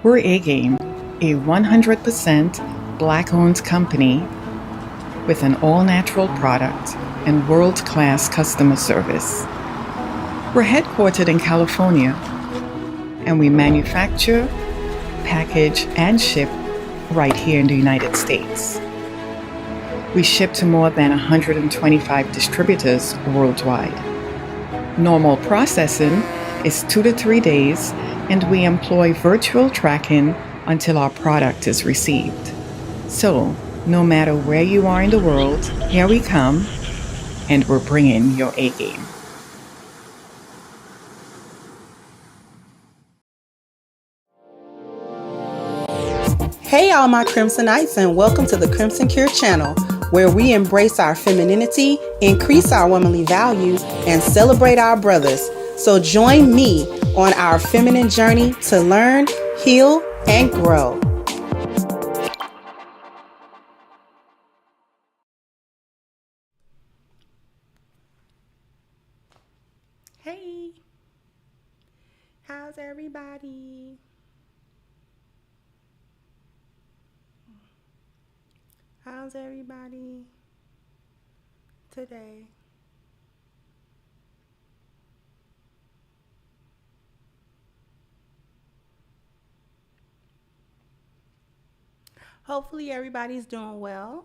We're A-Game, a 100% Black-owned company with an all-natural product and world-class customer service. We're headquartered in California, and we manufacture, package, and ship right here in the United States. We ship to more than 125 distributors worldwide. Normal processing is 2 to 3 days, and we employ virtual tracking until our product is received. So, no matter where you are in the world, here we come, and we're bringing your A-game. Hey all my Crimsonites, and welcome to the Crimson Cure channel, where we embrace our femininity, increase our womanly values, and celebrate our brothers. So join me on our feminine journey to learn, heal, and grow. Hey, how's everybody? How's everybody today? Hopefully everybody's doing well.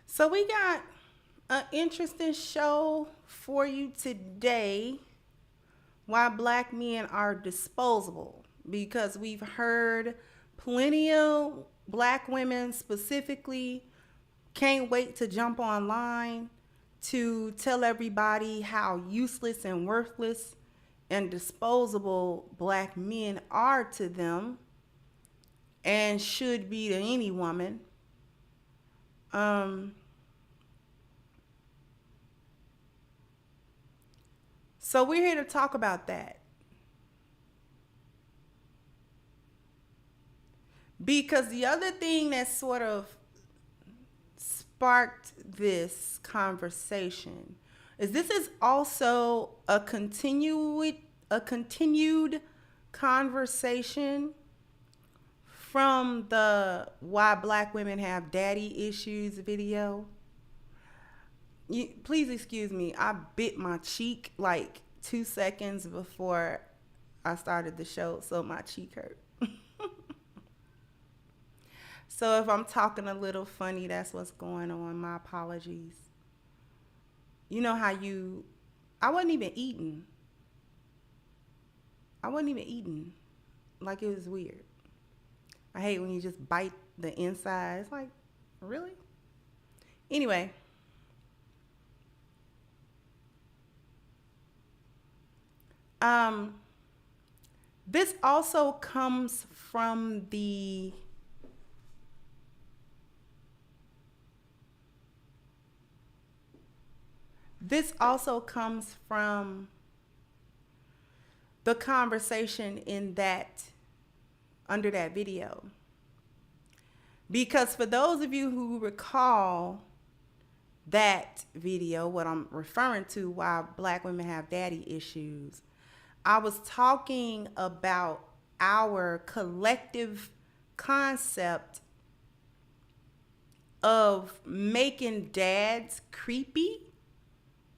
So we got an interesting show for you today. Why Black men are disposable. Because we've heard plenty of Black women specifically can't wait to jump online to tell everybody how useless and worthless and disposable Black men are to them and should be to any woman. So we're here to talk about that. Because the other thing that sort of sparked this conversation is this is also a continued conversation from the Why Black Women Have Daddy Issues video. Please excuse me, I bit my cheek like 2 seconds before I started the show, so my cheek hurt. So if I'm talking a little funny, that's what's going on. My apologies. You know how I wasn't even eating. Like, it was weird. I hate when you just bite the inside. It's like, really? Anyway. This also comes from the conversation under that video. Because for those of you who recall that video, what I'm referring to, Why Black Women Have Daddy Issues, I was talking about our collective concept of making dads creepy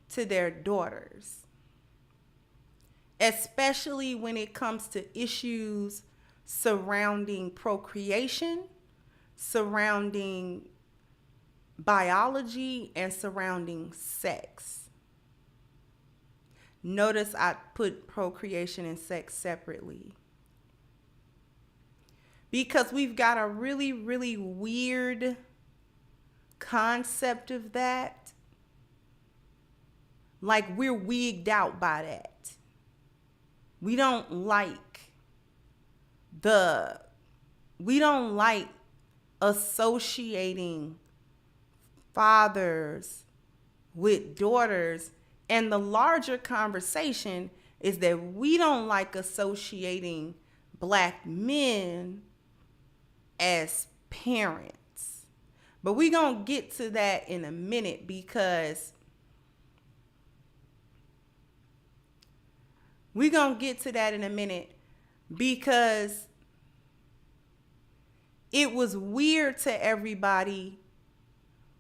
to their daughters, especially when it comes to issues surrounding procreation, surrounding biology, and surrounding sex. Notice I put procreation and sex separately. Because we've got a really, really weird concept of that. Like, we're wigged out by that. We don't like associating fathers with daughters. And the larger conversation is that we don't like associating Black men as parents. But we're going to get to that in a minute, because We're going to get to that in a minute, because it was weird to everybody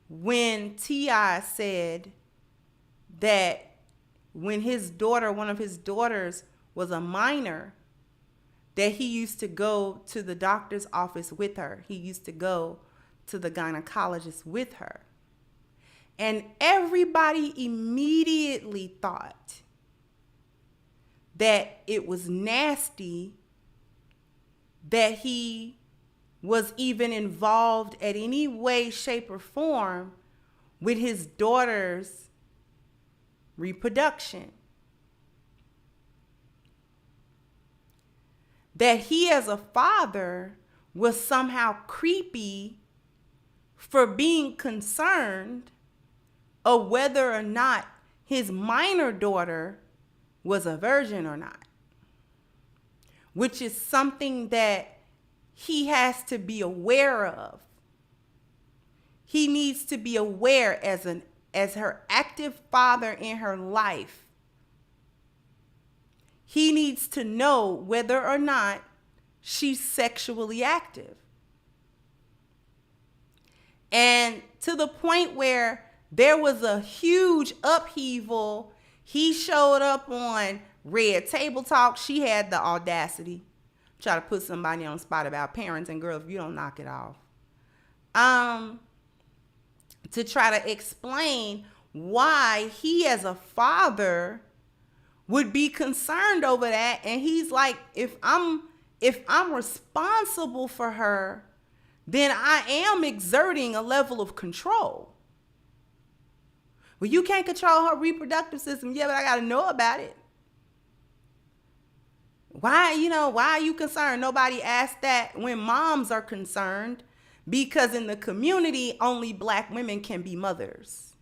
when T.I. said that when his daughter, one of his daughters, was a minor, that he used to go to the doctor's office with her. He used to go to the gynecologist with her. And everybody immediately thought that it was nasty that he was even involved at any way, shape, or form with his daughter's reproduction. That he as a father was somehow creepy for being concerned of whether or not his minor daughter was a virgin or not, which is something that he has to be aware of. He needs to be aware as her active father in her life. He needs to know whether or not she's sexually active. And to the point where there was a huge upheaval, he showed up on Red Table Talk. She had the audacity to try to put somebody on the spot about parents, and girl, if you don't knock it off. To try to explain why he as a father would be concerned over that. And he's like, if I'm responsible for her, then I am exerting a level of control. Well, you can't control her reproductive system. Yeah, but I got to know about it. Why are you concerned? Nobody asked that when moms are concerned, because in the community, only Black women can be mothers.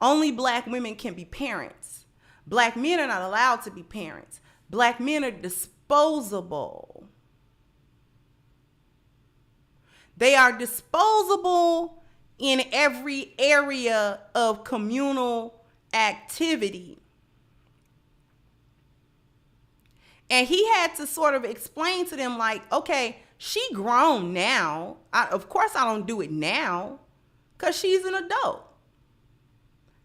Only Black women can be parents. Black men are not allowed to be parents. Black men are disposable. They are disposable in every area of communal activity. And he had to sort of explain to them, like, okay, she grown now. Of course I don't do it now because she's an adult.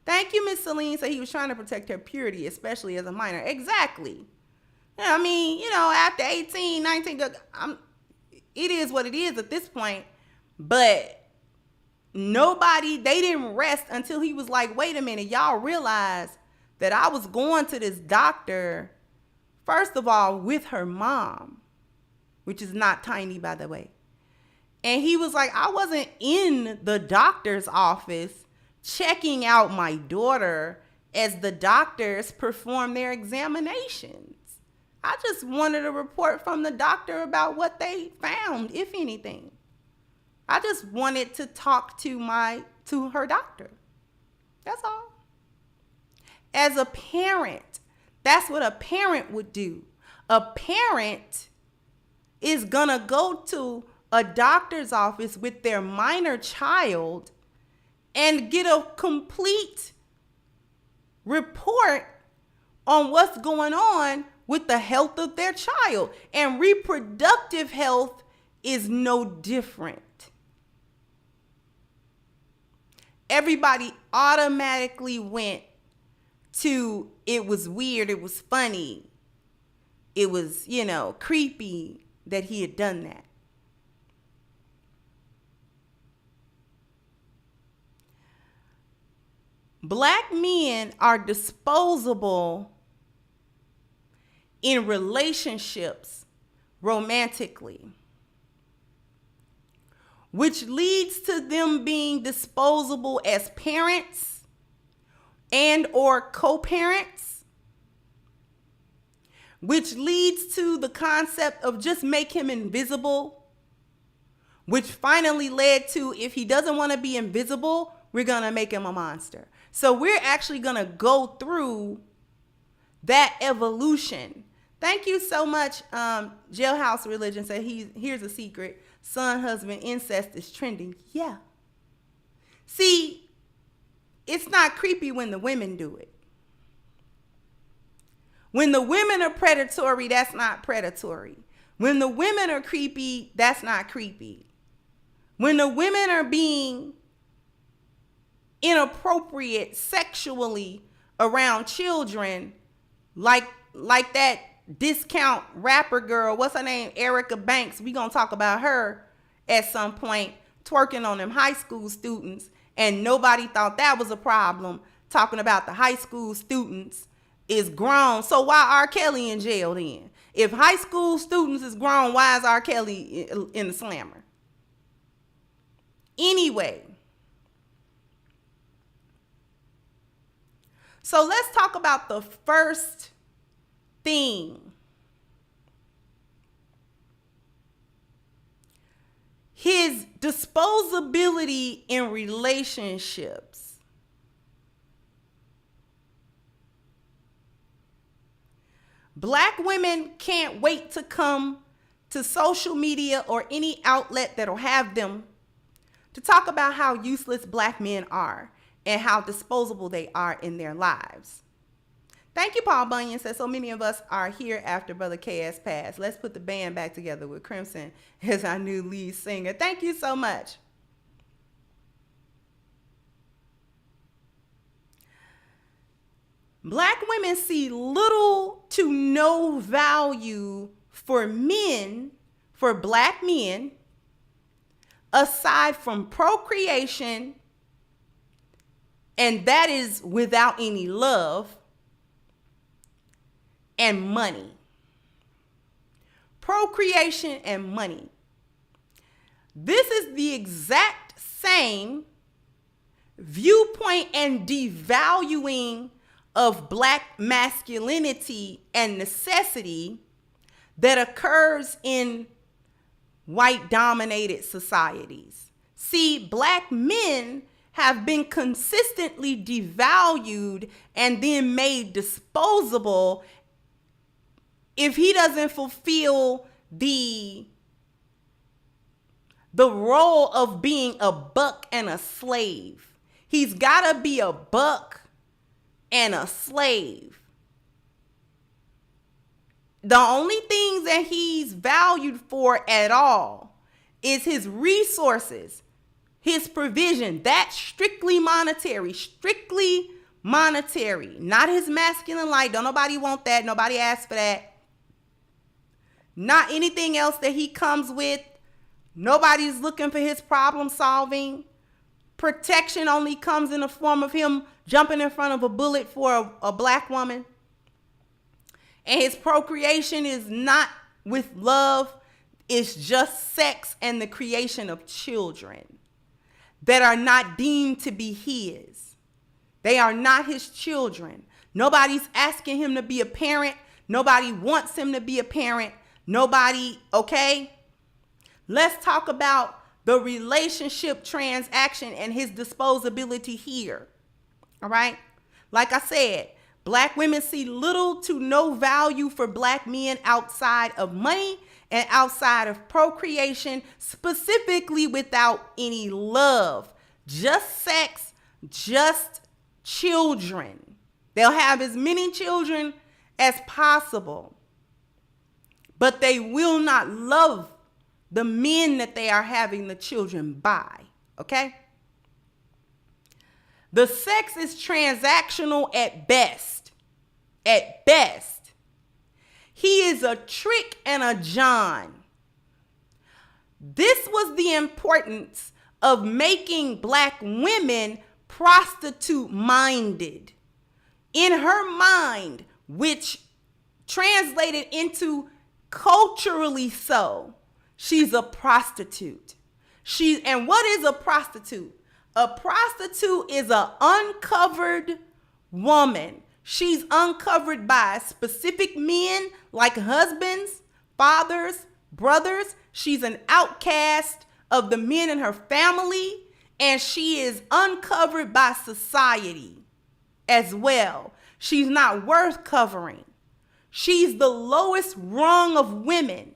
Thank you, Miss Celine. So he was trying to protect her purity, especially as a minor. Exactly. I mean, after 18, 19, it is what it is at this point. But they didn't rest until he was like, wait a minute, y'all realize that I was going to this doctor, first of all, with her mom, which is not tiny, by the way. And he was like, I wasn't in the doctor's office checking out my daughter as the doctors perform their examinations. I just wanted a report from the doctor about what they found, if anything. I just wanted to talk to her doctor. That's all. As a parent, that's what a parent would do. A parent is gonna go to a doctor's office with their minor child and get a complete report on what's going on with the health of their child. And reproductive health is no different. Everybody automatically went to, it was weird, it was funny, it was, creepy that he had done that. Black men are disposable in relationships romantically, which leads to them being disposable as parents and or co-parents, which leads to the concept of just make him invisible, which finally led to, if he doesn't want to be invisible, we're going to make him a monster. So we're actually going to go through that evolution. Thank you so much. Jailhouse Religion said, here's a secret. Son, husband, incest is trending. Yeah. See, it's not creepy when the women do it. When the women are predatory, that's not predatory. When the women are creepy, that's not creepy. When the women are being inappropriate sexually around children, like that discount rapper girl, what's her name, Erica Banks, we gonna talk about her at some point, twerking on them high school students, and nobody thought that was a problem, talking about the high school students is grown. So why R. Kelly in jail then? If high school students is grown, why is R. Kelly in the slammer? Anyway, so let's talk about the first thing. His disposability in relationships. Black women can't wait to come to social media or any outlet that'll have them to talk about how useless black men are and how disposable they are in their lives. Thank you, Paul Bunyan says, so many of us are here after Brother KS passed. Let's put the band back together with Crimson as our new lead singer. Thank you so much. Black women see little to no value for men, for black men, aside from procreation, and that is without any love, and money. Procreation and money. This is the exact same viewpoint and devaluing of black masculinity and necessity that occurs in white dominated societies. See, black men have been consistently devalued and then made disposable if he doesn't fulfill the role of being a buck and a slave. He's got to be a buck and a slave. The only things that he's valued for at all is his resources, his provision. That's strictly monetary, not his masculine light. Don't nobody want that. Nobody asked for that. Not anything else that he comes with. Nobody's looking for his problem solving. Protection only comes in the form of him jumping in front of a bullet for a black woman. And his procreation is not with love. It's just sex and the creation of children that are not deemed to be his. They are not his children. Nobody's asking him to be a parent. Nobody wants him to be a parent. Nobody, okay? Let's talk about the relationship transaction and his disposability here. All right? Like I said, black women see little to no value for black men outside of money and outside of procreation, specifically without any love. Just sex, just children. They'll have as many children as possible, but they will not love the men that they are having the children by, okay? The sex is transactional at best. At best. He is a trick and a John. This was the importance of making black women prostitute-minded. In her mind, which translated into culturally so, she's a prostitute. And what is a prostitute? A prostitute is an uncovered woman. She's uncovered by specific men like husbands, fathers, brothers. She's an outcast of the men in her family, and she is uncovered by society as well. She's not worth covering. She's the lowest rung of women.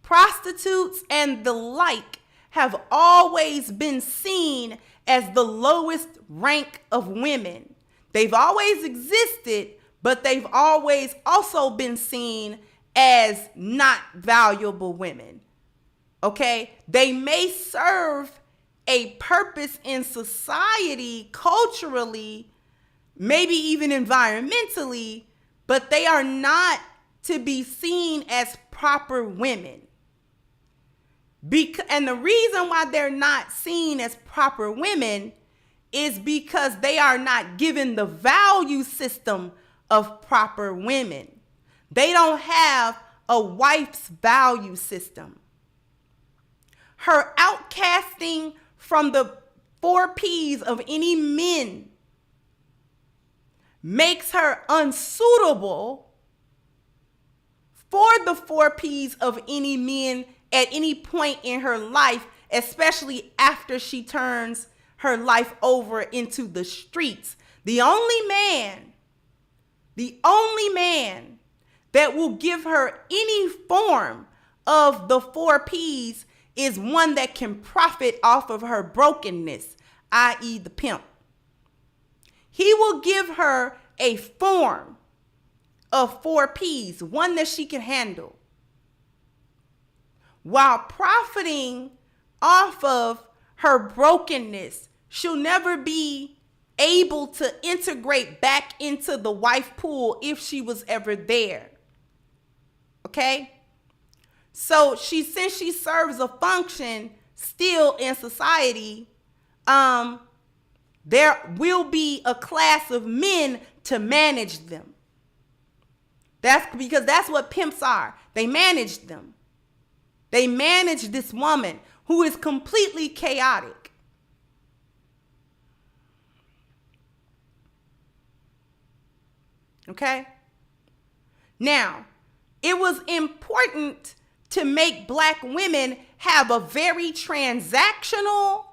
Prostitutes and the like have always been seen as the lowest rank of women. They've always existed, but they've always also been seen as not valuable women. Okay? They may serve a purpose in society, culturally, maybe even environmentally, but they are not to be seen as proper women. And the reason why they're not seen as proper women is because they are not given the value system of proper women. They don't have a wife's value system. Her outcasting from the 4Ps of any men makes her unsuitable for the 4Ps of any men at any point in her life, especially after she turns her life over into the streets. The only man that will give her any form of the 4Ps is one that can profit off of her brokenness, i.e. the pimp. He will give her a form of 4Ps, one that she can handle, while profiting off of her brokenness. She'll never be able to integrate back into the wife pool if she was ever there. Okay? So since she serves a function still in society, there will be a class of men to manage them. That's because that's what pimps are. They manage them. They manage this woman who is completely chaotic. Okay? Now, it was important to make Black women have a very transactional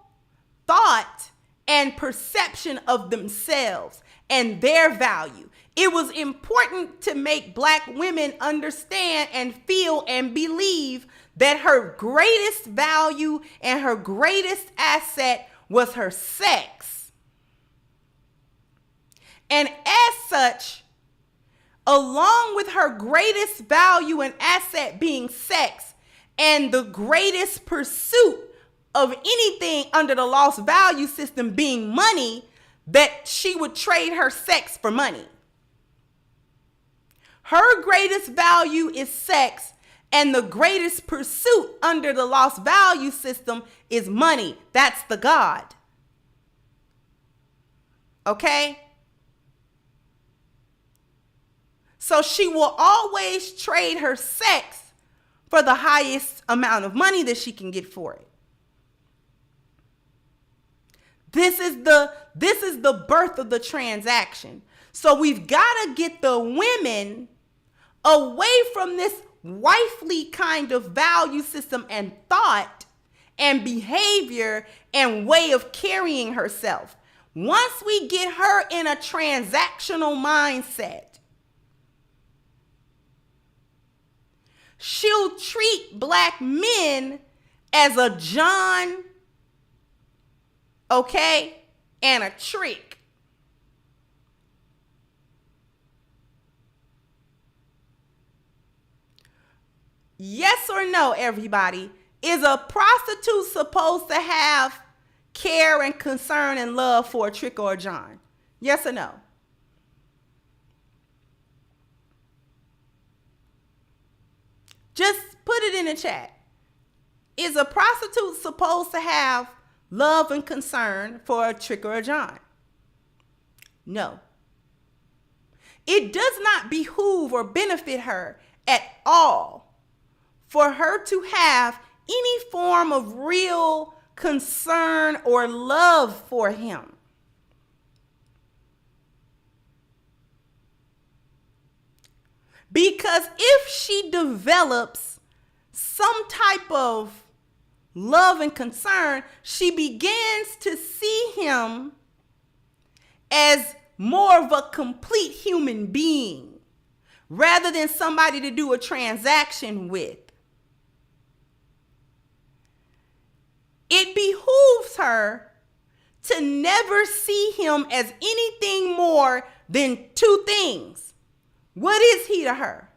thought and perception of themselves and their value. It was important to make Black women understand and feel and believe that her greatest value and her greatest asset was her sex. And as such, along with her greatest value and asset being sex and the greatest pursuit of anything under the lost value system being money, that she would trade her sex for money. Her greatest value is sex, and the greatest pursuit under the lost value system is money. That's the God. Okay? So she will always trade her sex for the highest amount of money that she can get for it. This is the birth of the transaction. So we've got to get the women away from this wifely kind of value system and thought and behavior and way of carrying herself. Once we get her in a transactional mindset, she'll treat Black men as a John, okay, and a trick. Yes or no, everybody? Is a prostitute supposed to have care and concern and love for a trick or a John? Yes or no? Just put it in the chat. Is a prostitute supposed to have love and concern for a trick or a John? No. It does not behoove or benefit her at all for her to have any form of real concern or love for him. Because if she develops some type of love and concern, she begins to see him as more of a complete human being rather than somebody to do a transaction with. It behooves her to never see him as anything more than two things: What is he to her?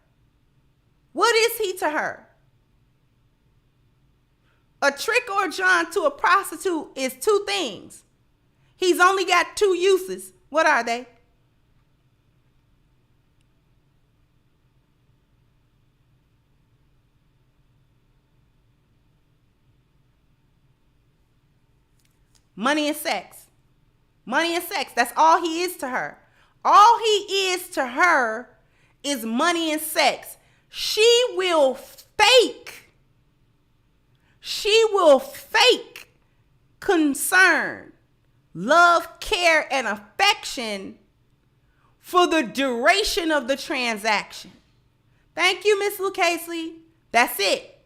What is he to her? A trick or a John to a prostitute is two things. He's only got two uses. What are they? Money and sex. Money and sex. That's all he is to her. All he is to her is money and sex. She will fake concern, love, care, and affection for the duration of the transaction. Thank you, Miss Lucasely. That's it.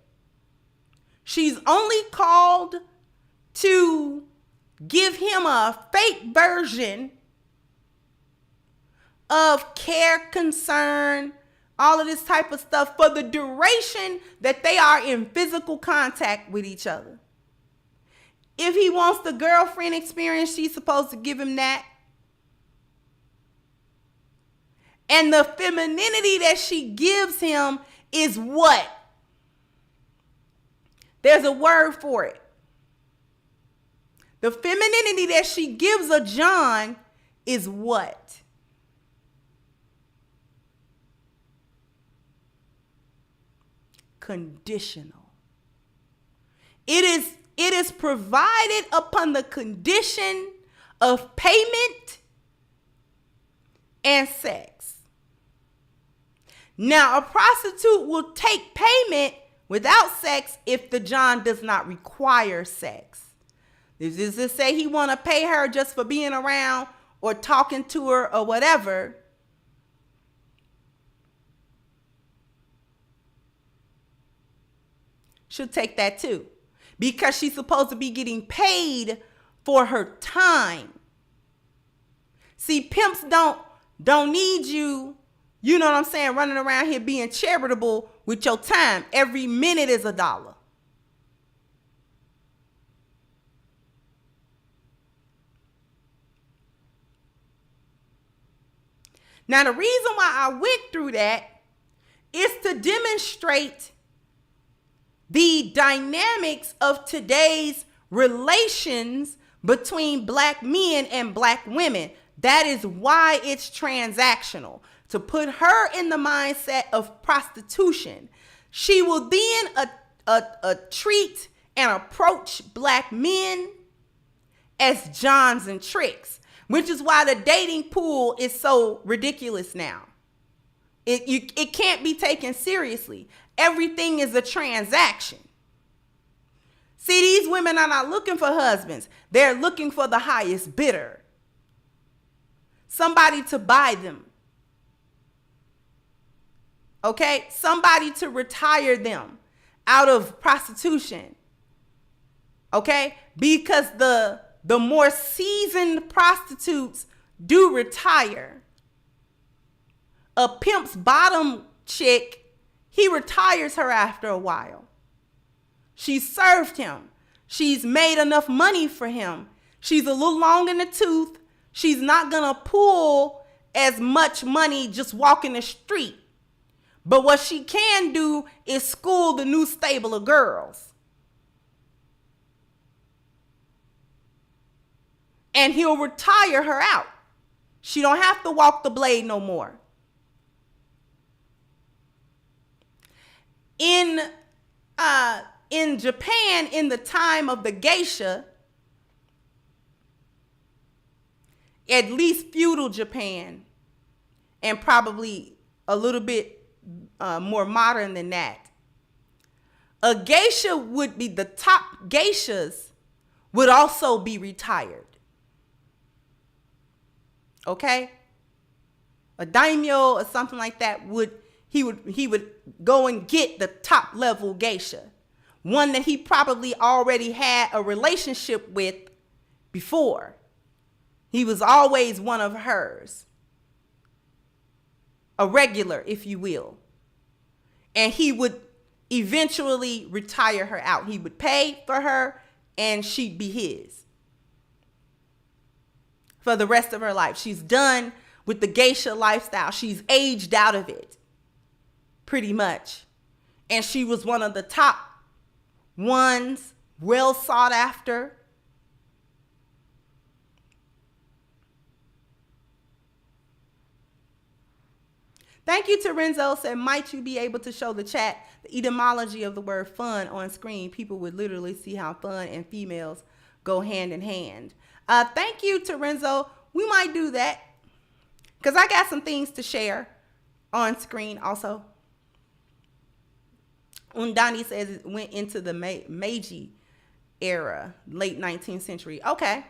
She's only called to give him a fake version of care, concern, all of this type of stuff for the duration that they are in physical contact with each other. If he wants the girlfriend experience, she's supposed to give him that. And the femininity that she gives him is what? There's a word for it. The femininity that she gives a John is what? Conditional. It is provided upon the condition of payment and sex. Now, a prostitute will take payment without sex if the John does not require sex. Does this say he want to pay her just for being around or talking to her or whatever? She'll take that too, because she's supposed to be getting paid for her time. See, pimps don't need you, you know what I'm saying, running around here being charitable with your time. Every minute is $1. Now, the reason why I went through that is to demonstrate the dynamics of today's relations between black men and black women. That is why it's transactional. To put her in the mindset of prostitution. She will then treat and approach black men as Johns and tricks, which is why the dating pool is so ridiculous now. It can't be taken seriously. Everything is a transaction. See, these women are not looking for husbands. They're looking for the highest bidder. Somebody to buy them. Okay? Somebody to retire them out of prostitution. Okay? Because the more seasoned prostitutes do retire. A pimp's bottom chick, he retires her after a while. She's served him. She's made enough money for him. She's a little long in the tooth. She's not going to pull as much money just walking the street. But what she can do is school the new stable of girls. And he'll retire her out. She don't have to walk the blade no more. In Japan, in the time of the geisha, at least feudal Japan, and probably a little bit more modern than that, a geisha would be, the top geishas would also be retired. Okay? A daimyo or something like that he would go and get the top level geisha, one that he probably already had a relationship with before. He was always one of hers, a regular, if you will. And he would eventually retire her out. He would pay for her and she'd be his for the rest of her life. She's done with the geisha lifestyle. She's aged out of it, pretty much. And she was one of the top ones, well sought after. Thank you to Renzo. Said, might you be able to show the chat the etymology of the word fun on screen? People would literally see how fun and females go hand in hand. Thank you to Renzo. We might do that because I got some things to share on screen also. Undani says it went into the Meiji era, late 19th century. Okay.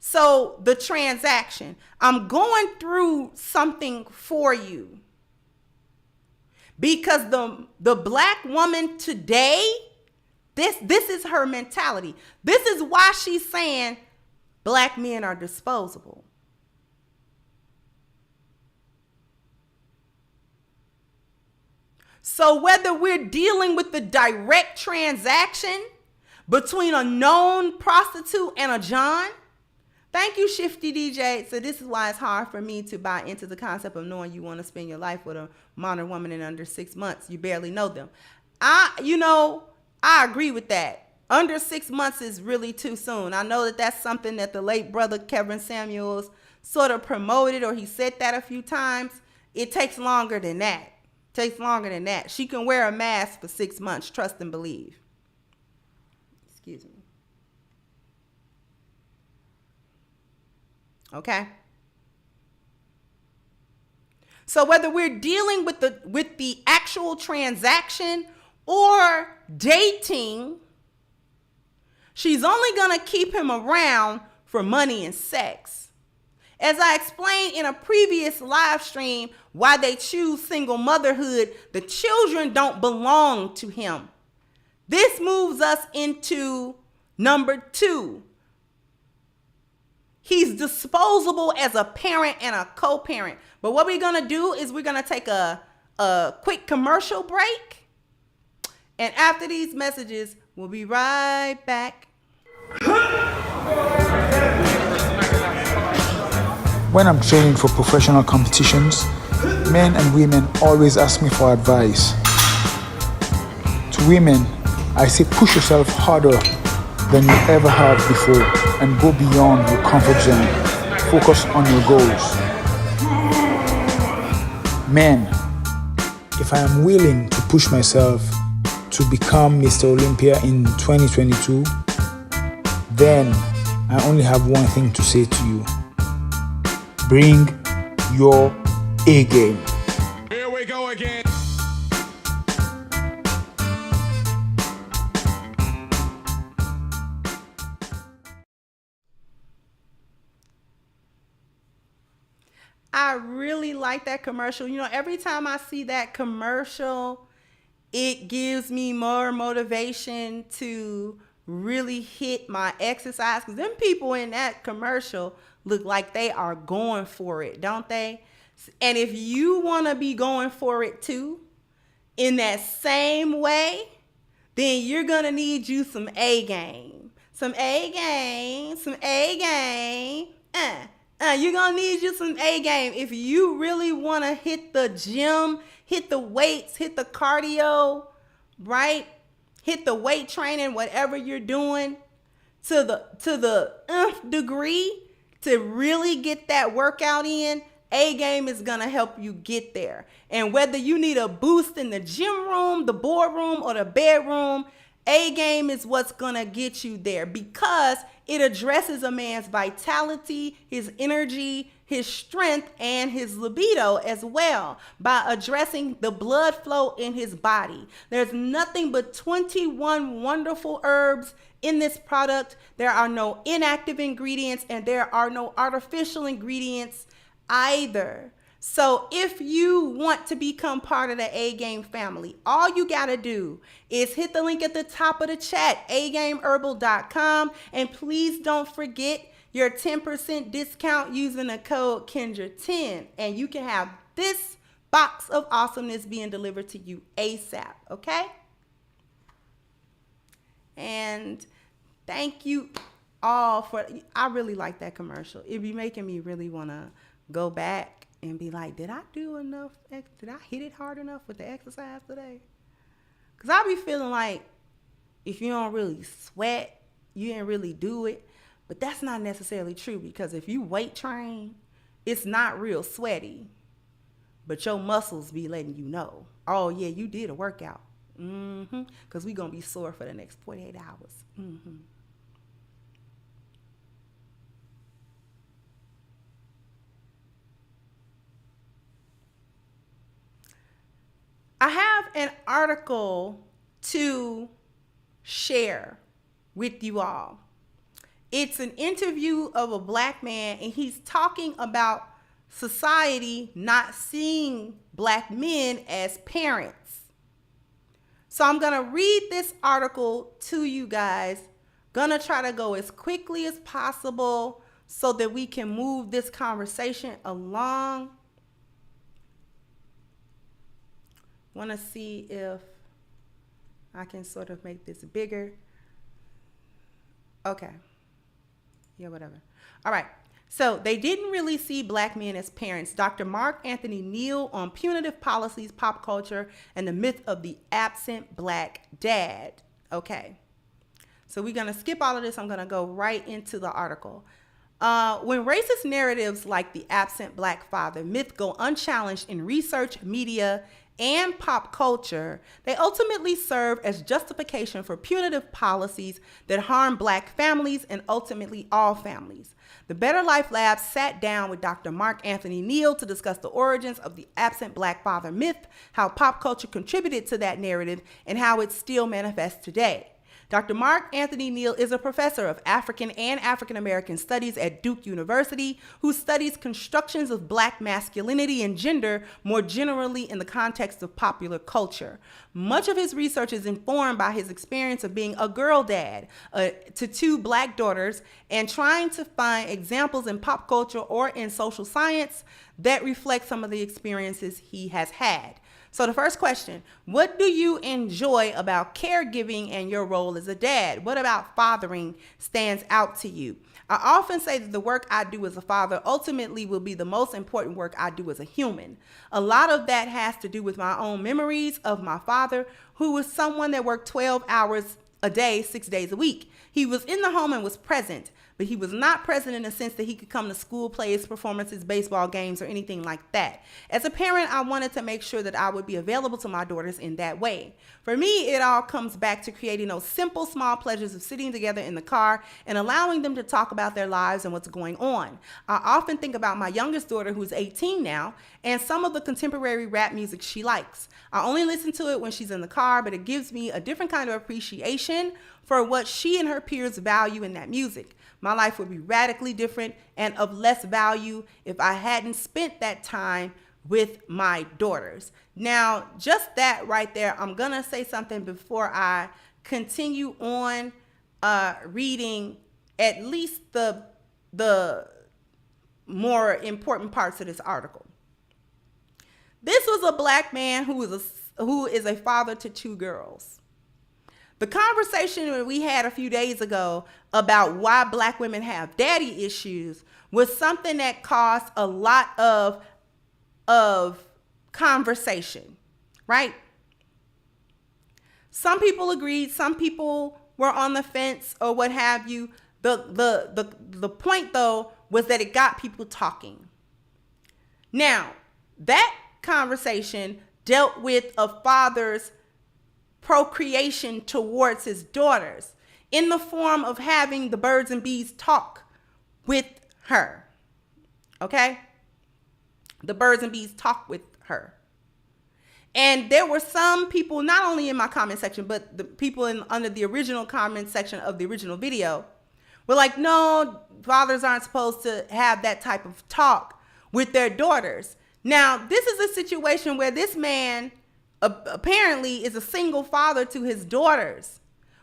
So the transaction, I'm going through something for you because the black woman today, this is her mentality. This is why she's saying black men are disposable. So whether we're dealing with the direct transaction between a known prostitute and a John, thank you, Shifty DJ. So this is why it's hard for me to buy into the concept of knowing you want to spend your life with a modern woman in under 6 months. You barely know them. I agree with that. Under 6 months is really too soon. I know that that's something that the late brother Kevin Samuels sort of promoted, or he said that a few times. It takes longer than that. She can wear a mask for 6 months. Trust and believe. Excuse me. Okay. So whether we're dealing with the actual transaction or dating, she's only going to keep him around for money and sex. As I explained in a previous live stream, why they choose single motherhood, the children don't belong to him. This moves us into number 2. He's disposable as a parent and a co-parent. But what we're going to do is we're going to take a quick commercial break. And after these messages, we'll be right back. When I'm training for professional competitions, men and women always ask me for advice. To women, I say push yourself harder than you ever have before and go beyond your comfort zone. Focus on your goals. Men, if I am willing to push myself to become Mr. Olympia in 2022, then I only have one thing to say to you. Bring your A game. Here we go again. I really like that commercial. Every time I see that commercial, it gives me more motivation to really hit my exercise. Because them people in that commercial look like they are going for it, don't they? And if you want to be going for it too, in that same way, then you're going to need you some A game. Some A game. You're going to need you some A game. If you really want to hit the gym, hit the weights, hit the cardio, right? Hit the weight training, whatever you're doing, to the nth degree, to really get that workout in, A game is going to help you get there. And whether you need a boost in the gym room, the boardroom, or the bedroom, A game is what's going to get you there because it addresses a man's vitality, his energy, his strength, and his libido as well by addressing the blood flow in his body. There's nothing but 21 wonderful herbs in this product. There are no inactive ingredients and there are no artificial ingredients either. So if you want to become part of the A Game family, all you got to do is hit the link at the top of the chat, agameherbal.com, and please don't forget your 10% discount using the code Kendra10, and you can have this box of awesomeness being delivered to you ASAP, okay? And thank you all for, I really like that commercial. It be making me really want to go back and be like, did I do enough? Did I hit it hard enough with the exercise today? Because I be feeling like if you don't really sweat, you didn't really do it. But that's not necessarily true, because if you weight train, it's not real sweaty. But your muscles be letting you know, oh, yeah, you did a workout. Because we going to be sore for the next 48 hours. I have an article to share with you all. It's an interview of a black man, and he's talking about society not seeing black men as parents. So I'm going to read this article to you guys. Going to try to go as quickly as possible so that we can move this conversation along. Want to see if I can sort of make this bigger. Okay. Yeah, whatever. All right. So they didn't really see black men as parents. Dr. Mark Anthony Neal on punitive policies, pop culture, and the myth of the absent black dad. Okay. So we're going to skip all of this. I'm going to go right into the article. When racist narratives like the absent black father myth go unchallenged in research, media, and pop culture, they ultimately serve as justification for punitive policies that harm black families and ultimately all families. The Better Life Lab sat down with Dr. Mark Anthony Neal to discuss the origins of the absent black father myth, how pop culture contributed to that narrative, and how it still manifests today. Dr. Mark Anthony Neal is a professor of African and African American studies at Duke University, who studies constructions of black masculinity and gender more generally in the context of popular culture. Much of his research is informed by his experience of being a girl dad to two black daughters and trying to find examples in pop culture or in social science that reflect some of the experiences he has had. So the first question, what do you enjoy about caregiving and your role as a dad? What about fathering stands out to you? I often say that the work I do as a father ultimately will be the most important work I do as a human. A lot of that has to do with my own memories of my father, who was someone that worked 12 hours a day, 6 days a week. He was in the home and was present, but he was not present in the sense that he could come to school, plays, performances, baseball games, or anything like that. As a parent, I wanted to make sure that I would be available to my daughters in that way. For me, it all comes back to creating those simple, small pleasures of sitting together in the car and allowing them to talk about their lives and what's going on. I often think about my youngest daughter, who's 18 now, and some of the contemporary rap music she likes. I only listen to it when she's in the car, but it gives me a different kind of appreciation for what she and her peers value in that music. My life would be radically different and of less value if I hadn't spent that time with my daughters. Now, just that right there, I'm gonna say something before I continue on reading at least the more important parts of this article. This was a black man who is a father to two girls. The conversation that we had a few days ago about why black women have daddy issues was something that caused a lot of conversation, right? Some people agreed, some people were on the fence or what have you. The point though was that it got people talking. Now, that conversation dealt with a father's procreation towards his daughters in the form of having the birds and bees talk with her. Okay? The birds and bees talk with her. And there were some people, not only in my comment section, but the people under the original comment section of the original video were like, no, fathers aren't supposed to have that type of talk with their daughters. Now, this is a situation where this man apparently is a single father to his daughters.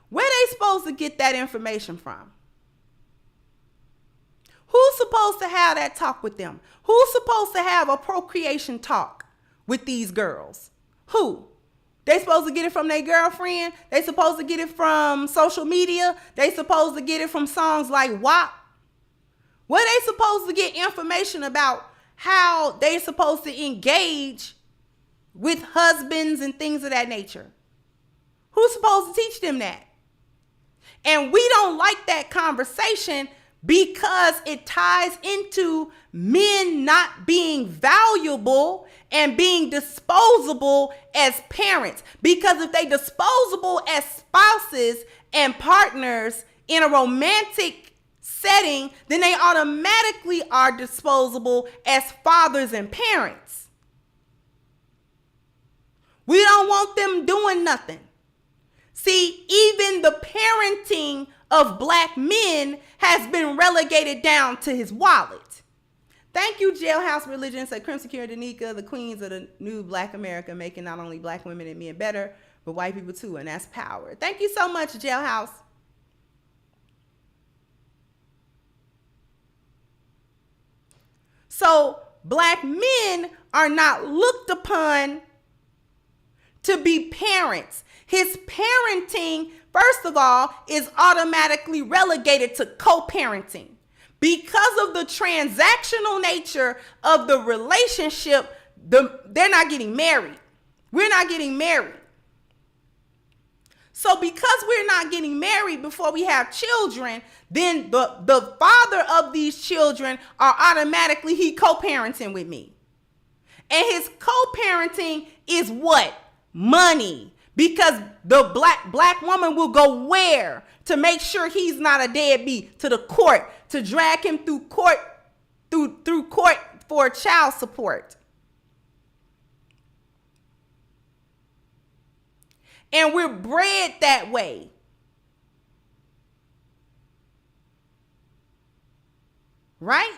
Where they supposed to get that information from? Who's supposed to have that talk with them? Who's supposed to have a procreation talk with these girls? Who? They supposed to get it from their girlfriend. They supposed to get it from social media. They supposed to get it from songs like WAP. Where they supposed to get information about how they supposed to engage with husbands and things of that nature? Who's supposed to teach them that? And we don't like that conversation because it ties into men not being valuable and being disposable as parents. Because if they disposable as spouses and partners in a romantic setting, then they automatically are disposable as fathers and parents. We don't want them doing nothing. See, even the parenting of black men has been relegated down to his wallet. Thank you, Jailhouse Religion, said Crimson Cure Danica, the queens of the new Black America, making not only black women and men better, but white people too, and that's power. Thank you so much, Jailhouse. So black men are not looked upon to be parents. His parenting, first of all, is automatically relegated to co-parenting. Because of the transactional nature of the relationship, they're not getting married. We're not getting married. So because we're not getting married before we have children, then the father of these children are automatically, he co-parenting with me. And his co-parenting is what? Money. Because the black woman will go where to make sure he's not a deadbeat? To the court, to drag him through court for child support. And we're bred that way. Right?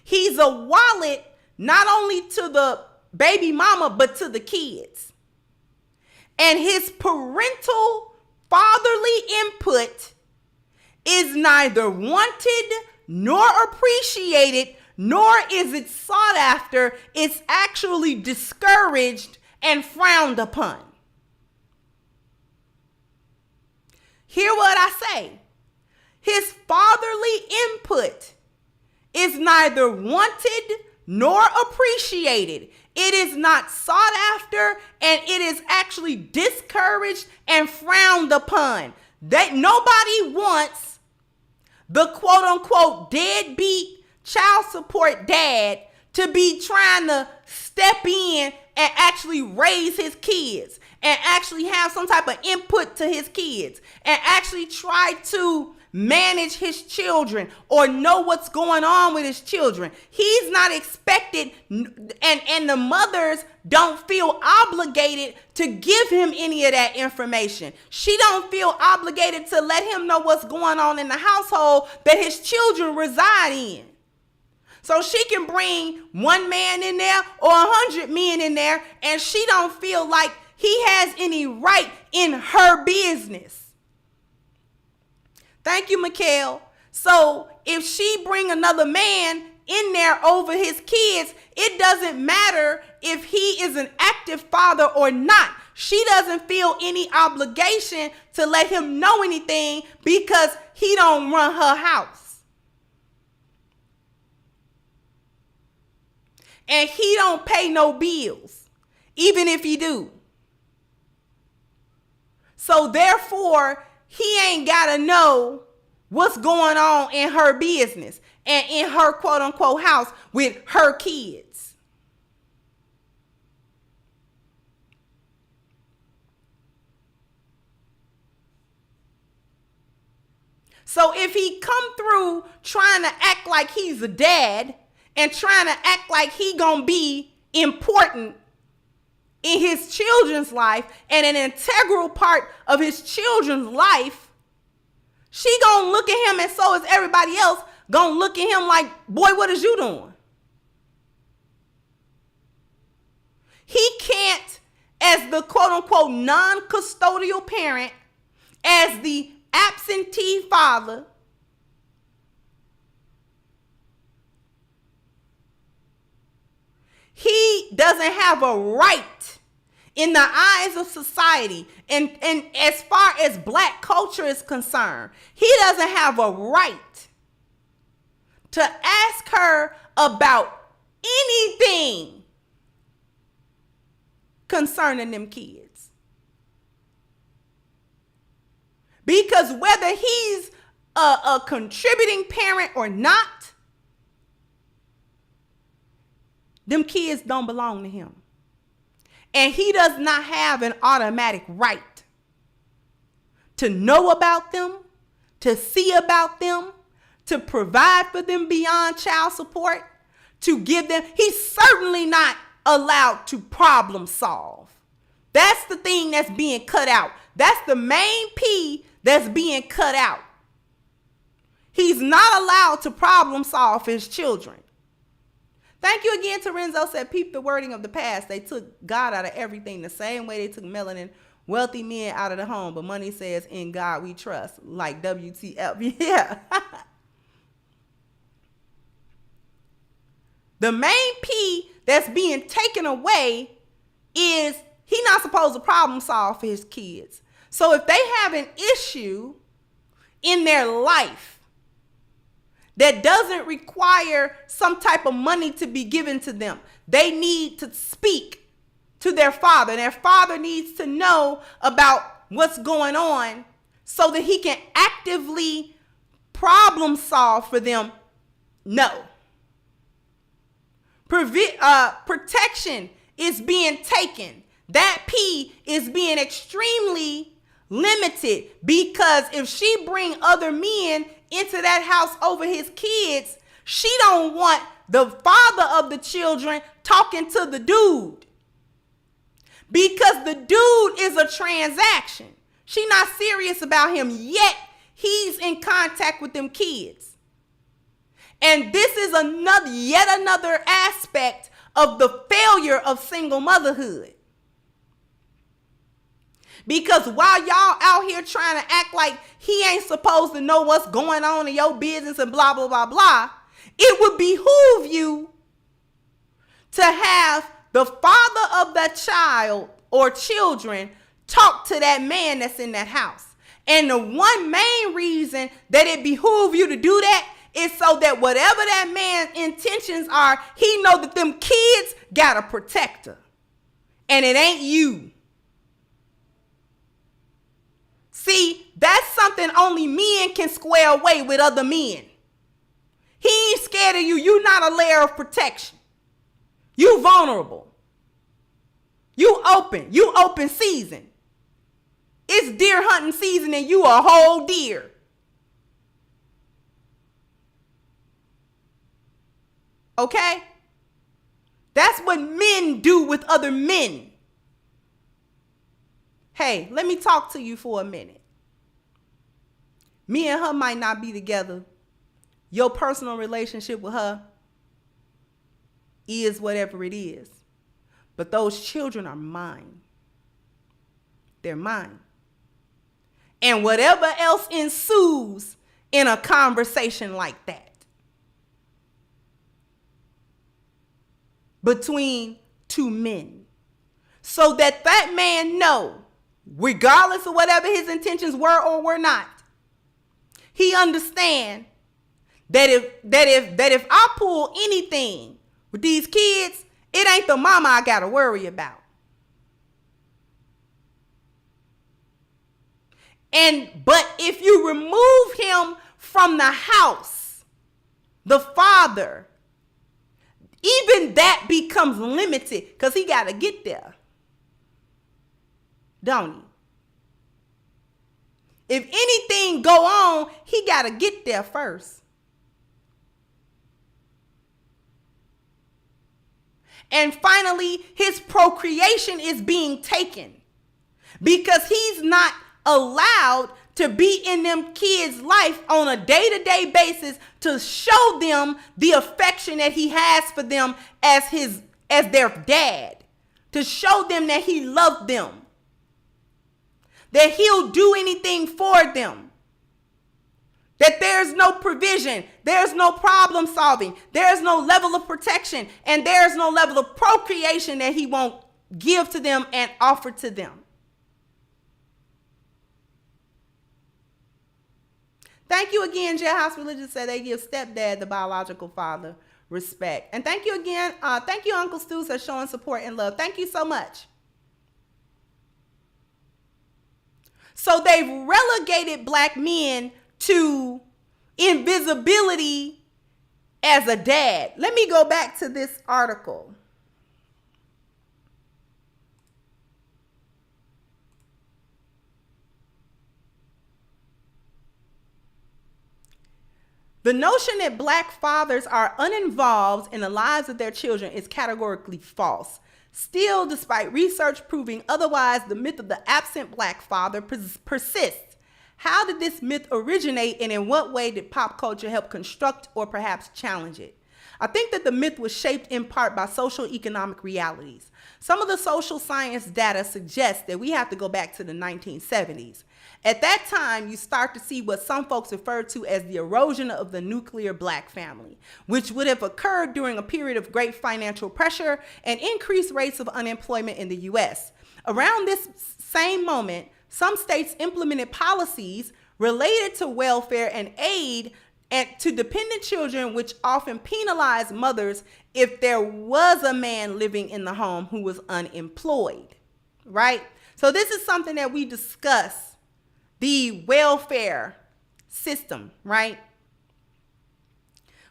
He's a wallet not only to the baby mama, but to the kids. And his parental fatherly input is neither wanted nor appreciated, nor is it sought after. It's actually discouraged and frowned upon. Hear what I say. His fatherly input is neither wanted nor appreciated. It is not sought after, and it is actually discouraged and frowned upon. That nobody wants the quote unquote deadbeat child support dad to be trying to step in and actually raise his kids and actually have some type of input to his kids and actually try to manage his children or know what's going on with his children. He's not expected, and the mothers don't feel obligated to give him any of that information. She don't feel obligated to let him know what's going on in the household that his children reside in. So she can bring one man in there or 100 men in there, and she don't feel like he has any right in her business. Thank you, Mikhail. So if she bring another man in there over his kids, it doesn't matter if he is an active father or not. She doesn't feel any obligation to let him know anything because he don't run her house. And he don't pay no bills, even if he do. So therefore, he ain't got to know what's going on in her business and in her quote unquote house with her kids. So if he come through trying to act like he's a dad and trying to act like he gonna be important in his children's life and an integral part of his children's life, she gonna look at him, and so is everybody else gonna look at him like, boy, what is you doing? He can't, as the quote unquote non-custodial parent, as the absentee father, . He doesn't have a right in the eyes of society. And as far as black culture is concerned, he doesn't have a right to ask her about anything concerning them kids. Because whether he's a contributing parent or not, them kids don't belong to him. And he does not have an automatic right to know about them, to see about them, to provide for them beyond child support, to give them. He's certainly not allowed to problem solve. That's the thing that's being cut out. That's the main P that's being cut out. He's not allowed to problem solve his children. Thank you again to Renzo said, peep the wording of the past. They took God out of everything the same way they took melanin, wealthy men out of the home. But money says, in God we trust, like WTF. Yeah. The main P that's being taken away is he's not supposed to problem solve for his kids. So if they have an issue in their life that doesn't require some type of money to be given to them, they need to speak to their father. And their father needs to know about what's going on so that he can actively problem solve for them. No. Protection is being taken. That P is being extremely limited, because if she bring other men into that house over his kids, she don't want the father of the children talking to the dude, because the dude is a transaction. She not serious about him, yet he's in contact with them kids. And this is yet another aspect of the failure of single motherhood. Because while y'all out here trying to act like he ain't supposed to know what's going on in your business and blah, blah, blah, blah, it would behoove you to have the father of that child or children talk to that man that's in that house. And the one main reason that it behoove you to do that is so that whatever that man's intentions are, he know that them kids got a protector. And it ain't you. See, that's something only men can square away with other men. He ain't scared of you. You not a layer of protection. You vulnerable. You open season. It's deer hunting season and you a whole deer. Okay? That's what men do with other men. Hey, let me talk to you for a minute. Me and her might not be together. Your personal relationship with her is whatever it is. But those children are mine. They're mine. And whatever else ensues in a conversation like that between two men, so that that man know, regardless of whatever his intentions were or were not, he understand that if I pull anything with these kids, it ain't the mama I gotta worry about. But if you remove him from the house, the father, even that becomes limited, because he gotta get there. Don't he? If anything go on, he got to get there first. And finally, his procreation is being taken because he's not allowed to be in them kids' life on a day-to-day basis to show them the affection that he has for them as their dad, to show them that he loved them, that he'll do anything for them. That there's no provision, there's no problem solving, there's no level of protection, and there's no level of procreation that he won't give to them and offer to them. Thank you again, Jailhouse Religious said they give stepdad, the biological father, respect. And thank you again. Thank you, Uncle Stu, for showing support and love. Thank you so much. So they've relegated black men to invisibility as a dad. Let me go back to this article. The notion that black fathers are uninvolved in the lives of their children is categorically false. Still, despite research proving otherwise, the myth of the absent black father persists. How did this myth originate, and in what way did pop culture help construct or perhaps challenge it? I think that the myth was shaped in part by social economic realities. Some of the social science data suggests that we have to go back to the 1970s. At that time, you start to see what some folks refer to as the erosion of the nuclear black family, which would have occurred during a period of great financial pressure and increased rates of unemployment in the U.S. Around this same moment, some states implemented policies related to welfare and aid and to dependent children, which often penalized mothers if there was a man living in the home who was unemployed, right? So this is something that we discuss, the welfare system, right?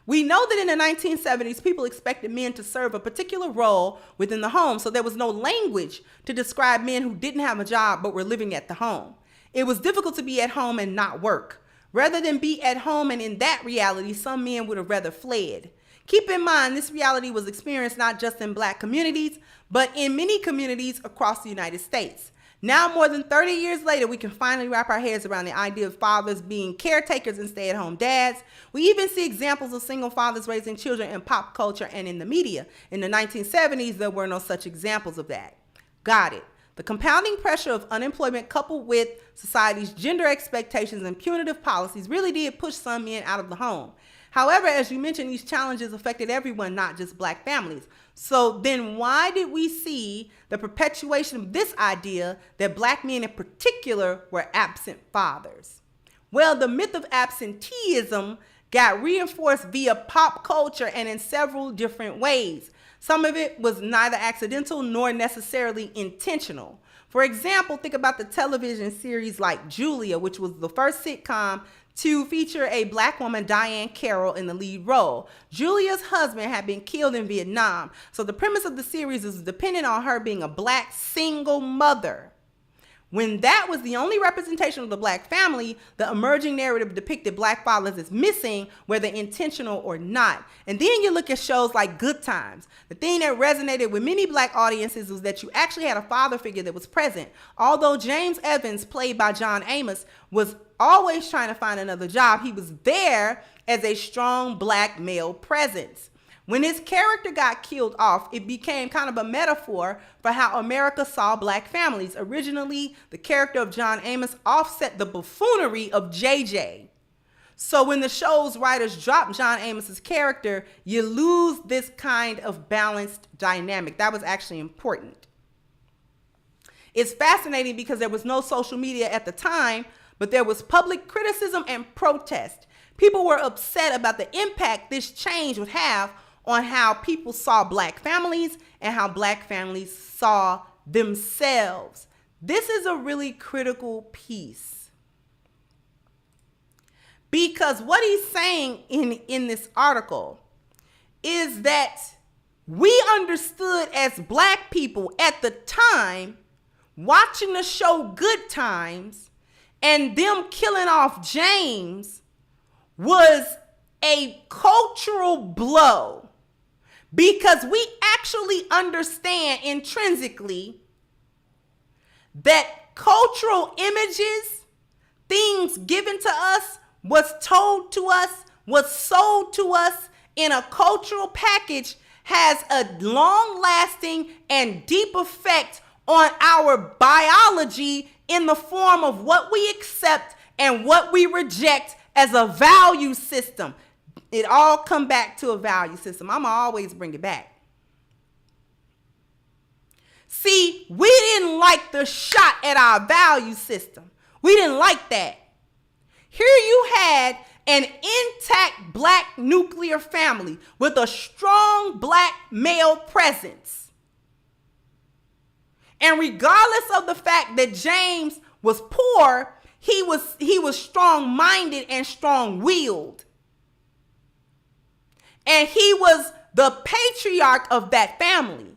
We know that in the 1970s, people expected men to serve a particular role within the home, so there was no language to describe men who didn't have a job but were living at the home. It was difficult to be at home and not work. Rather than be at home and in that reality, some men would have rather fled. Keep in mind, this reality was experienced not just in black communities, but in many communities across the United States. Now, more than 30 years later, we can finally wrap our heads around the idea of fathers being caretakers and stay-at-home dads. We even see examples of single fathers raising children in pop culture and in the media. In the 1970s, there were no such examples of that. Got it. The compounding pressure of unemployment coupled with society's gender expectations and punitive policies really did push some men out of the home. However, as you mentioned, these challenges affected everyone, not just black families. So then why did we see the perpetuation of this idea that black men in particular were absent fathers? Well, the myth of absenteeism got reinforced via pop culture and in several different ways. Some of it was neither accidental nor necessarily intentional. For example, think about the television series like Julia, which was the first sitcom to feature a black woman, Diane Carroll, in the lead role. Julia's husband had been killed in Vietnam, so the premise of the series is dependent on her being a black single mother. When that was the only representation of the black family, the emerging narrative depicted black fathers as missing, whether intentional or not. And then you look at shows like Good Times. The thing that resonated with many black audiences was that you actually had a father figure that was present. Although James Evans, played by John Amos, was always trying to find another job, he was there as a strong black male presence. When his character got killed off, it became kind of a metaphor for how America saw black families. Originally, the character of John Amos offset the buffoonery of JJ. So when the show's writers dropped John Amos's character, you lose this kind of balanced dynamic. That was actually important. It's fascinating because there was no social media at the time, but there was public criticism and protest. People were upset about the impact this change would have on how people saw black families and how black families saw themselves. This is a really critical piece, because what he's saying in this article is that we understood as black people at the time, watching the show Good Times and them killing off James was a cultural blow. Because we actually understand intrinsically that cultural images, things given to us, what's told to us, what's sold to us in a cultural package has a long-lasting and deep effect on our biology in the form of what we accept and what we reject as a value system. It all come back to a value system. I'm always bring it back. See, we didn't like the shot at our value system. We didn't like that. Here you had an intact black nuclear family with a strong black male presence. And regardless of the fact that James was poor, he was strong-minded and strong-willed. And he was the patriarch of that family.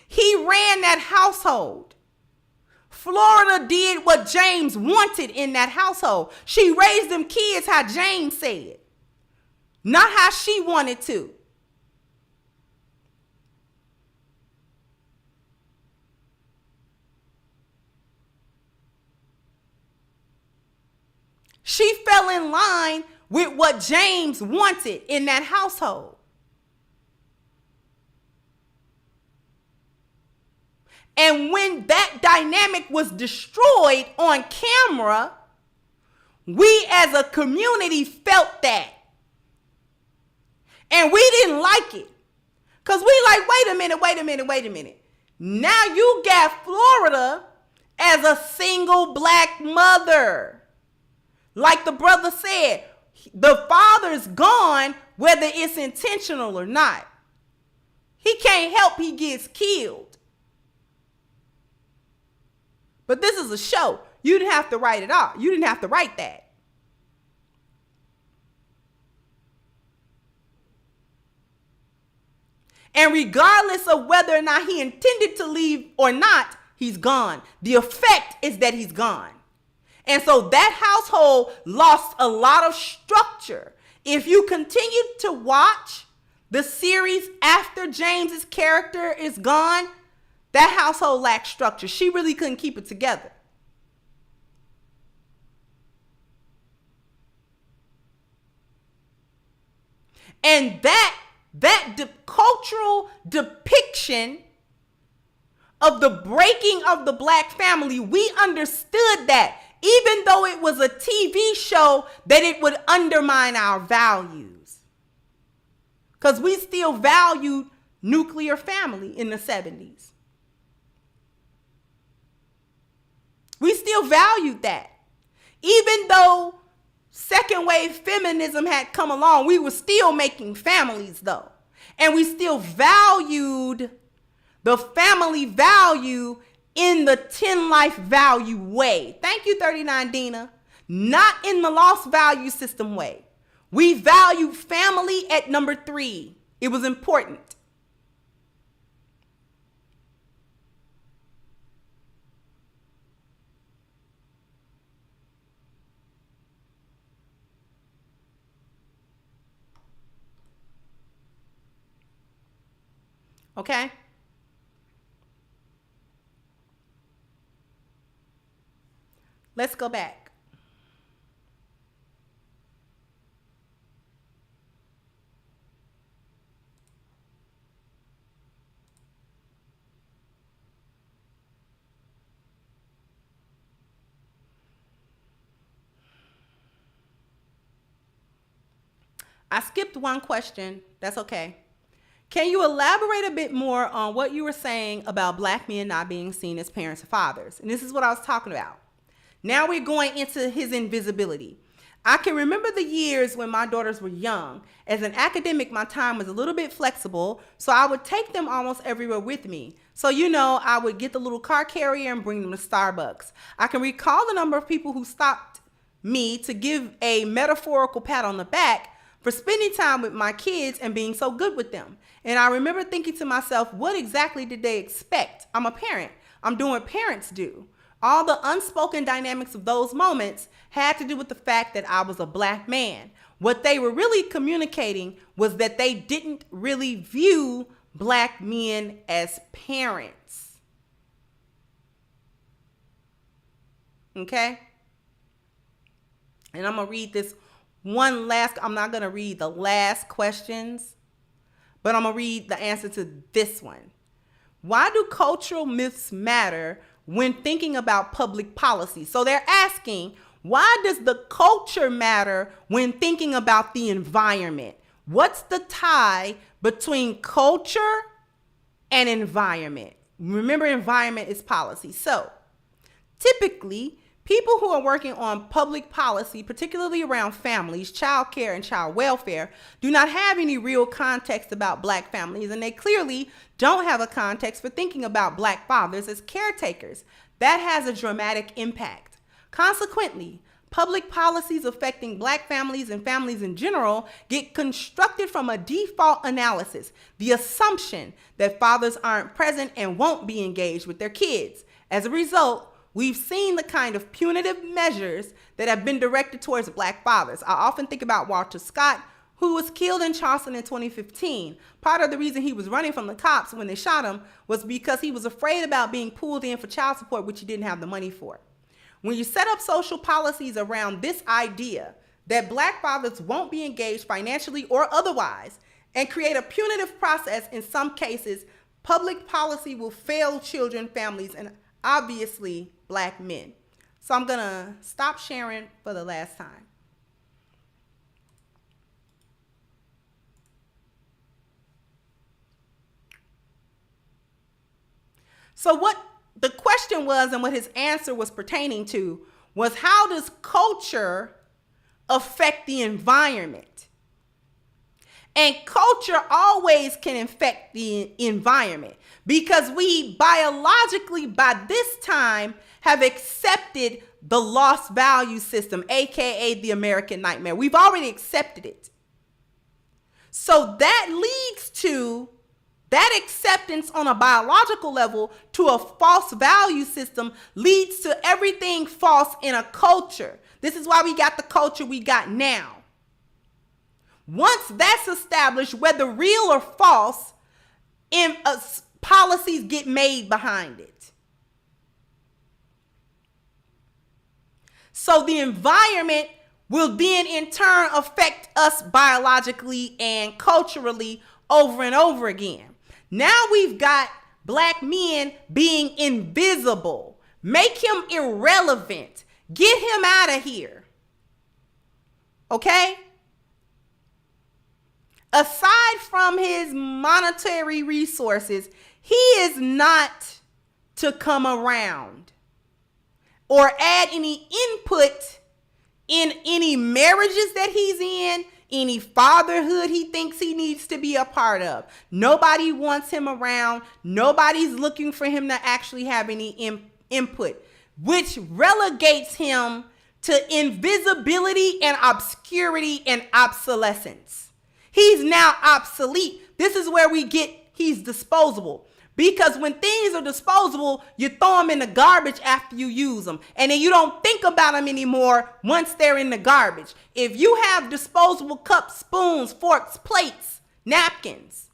He ran that household. Florida did what James wanted in that household. She raised them kids how James said, not how she wanted to. She fell in line with what James wanted in that household. And when that dynamic was destroyed on camera, we as a community felt that. And we didn't like it. Because we like, wait a minute. Now you got Florida as a single black mother. Like the brother said, the father's gone whether it's intentional or not. He can't help he gets killed. But this is a show. You didn't have to write it off. You didn't have to write that. And regardless of whether or not he intended to leave or not, he's gone. The effect is that he's gone. And so that household lost a lot of structure. If you continue to watch the series after James's character is gone, that household lacked structure. She really couldn't keep it together. And that cultural depiction of the breaking of the black family, we understood that, even though it was a TV show, that it would undermine our values. Because we still valued nuclear family in the 70s. We still valued that. Even though second wave feminism had come along, we were still making families though. And we still valued the family value in the 10 life value way. Thank you, 39 Dina. Not in the lost value system way. We valued family at number 3. It was important. Okay? Let's go back. I skipped one question. That's okay. Can you elaborate a bit more on what you were saying about black men not being seen as parents or fathers? And this is what I was talking about. Now we're going into his invisibility. I can remember the years when my daughters were young. As an academic, my time was a little bit flexible, so I would take them almost everywhere with me. So, I would get the little car carrier and bring them to Starbucks. I can recall the number of people who stopped me to give a metaphorical pat on the back for spending time with my kids and being so good with them. And I remember thinking to myself, what exactly did they expect? I'm a parent. I'm doing what parents do. All the unspoken dynamics of those moments had to do with the fact that I was a black man. What they were really communicating was that they didn't really view black men as parents. Okay? And I'm going to read this I'm not going to read the last questions, but I'm going to read the answer to this one. Why do cultural myths matter when thinking about public policy. So they're asking, why does the culture matter when thinking about the environment? What's the tie between culture and environment? Remember, environment is policy. So typically, people who are working on public policy, particularly around families, child care, and child welfare, do not have any real context about Black families, and they clearly don't have a context for thinking about Black fathers as caretakers. That has a dramatic impact. Consequently, public policies affecting Black families and families in general get constructed from a default analysis, the assumption that fathers aren't present and won't be engaged with their kids. As a result, we've seen the kind of punitive measures that have been directed towards Black fathers. I often think about Walter Scott, who was killed in Charleston in 2015. Part of the reason he was running from the cops when they shot him was because he was afraid about being pulled in for child support, which he didn't have the money for. When you set up social policies around this idea that Black fathers won't be engaged financially or otherwise, and create a punitive process in some cases, public policy will fail children, families, and obviously Black men. So I'm gonna stop sharing for the last time. So what the question was, and what his answer was pertaining to, was how does culture affect the environment? And culture always can affect the environment because we biologically, by this time, have accepted the lost value system, aka the American nightmare. We've already accepted it. So that leads to that acceptance on a biological level to a false value system leads to everything false in a culture. This is why we got the culture we got now. Once that's established, whether real or false, policies get made behind it. So the environment will then in turn affect us biologically and culturally over and over again. Now we've got Black men being invisible. Make him irrelevant. Get him out of here. Okay? Aside from his monetary resources, he is not to come around or add any input in any marriages that he's in, any fatherhood he thinks he needs to be a part of. Nobody wants him around. Nobody's looking for him to actually have any input, which relegates him to invisibility and obscurity and obsolescence. He's now obsolete. This is where we get he's disposable. Because when things are disposable, you throw them in the garbage after you use them. And then you don't think about them anymore once they're in the garbage. If you have disposable cups, spoons, forks, plates, napkins,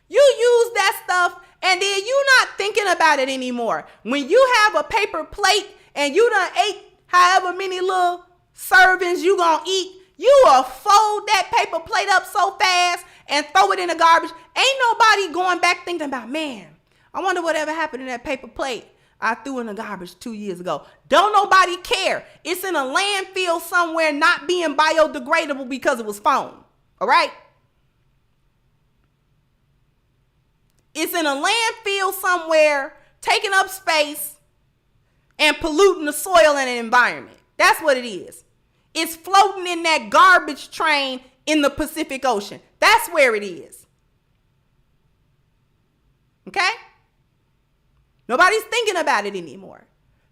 you use that stuff and then you're not thinking about it anymore. When you have a paper plate and you done ate however many little servings you gonna eat, you will fold that paper plate up so fast and throw it in the garbage. Ain't nobody going back thinking about, man, I wonder whatever happened to that paper plate I threw in the garbage 2 years ago. Don't nobody care. It's in a landfill somewhere not being biodegradable because it was foam. All right? It's in a landfill somewhere taking up space and polluting the soil and the environment. That's what it is. It's floating in that garbage train in the Pacific Ocean. That's where it is. Okay? Nobody's thinking about it anymore.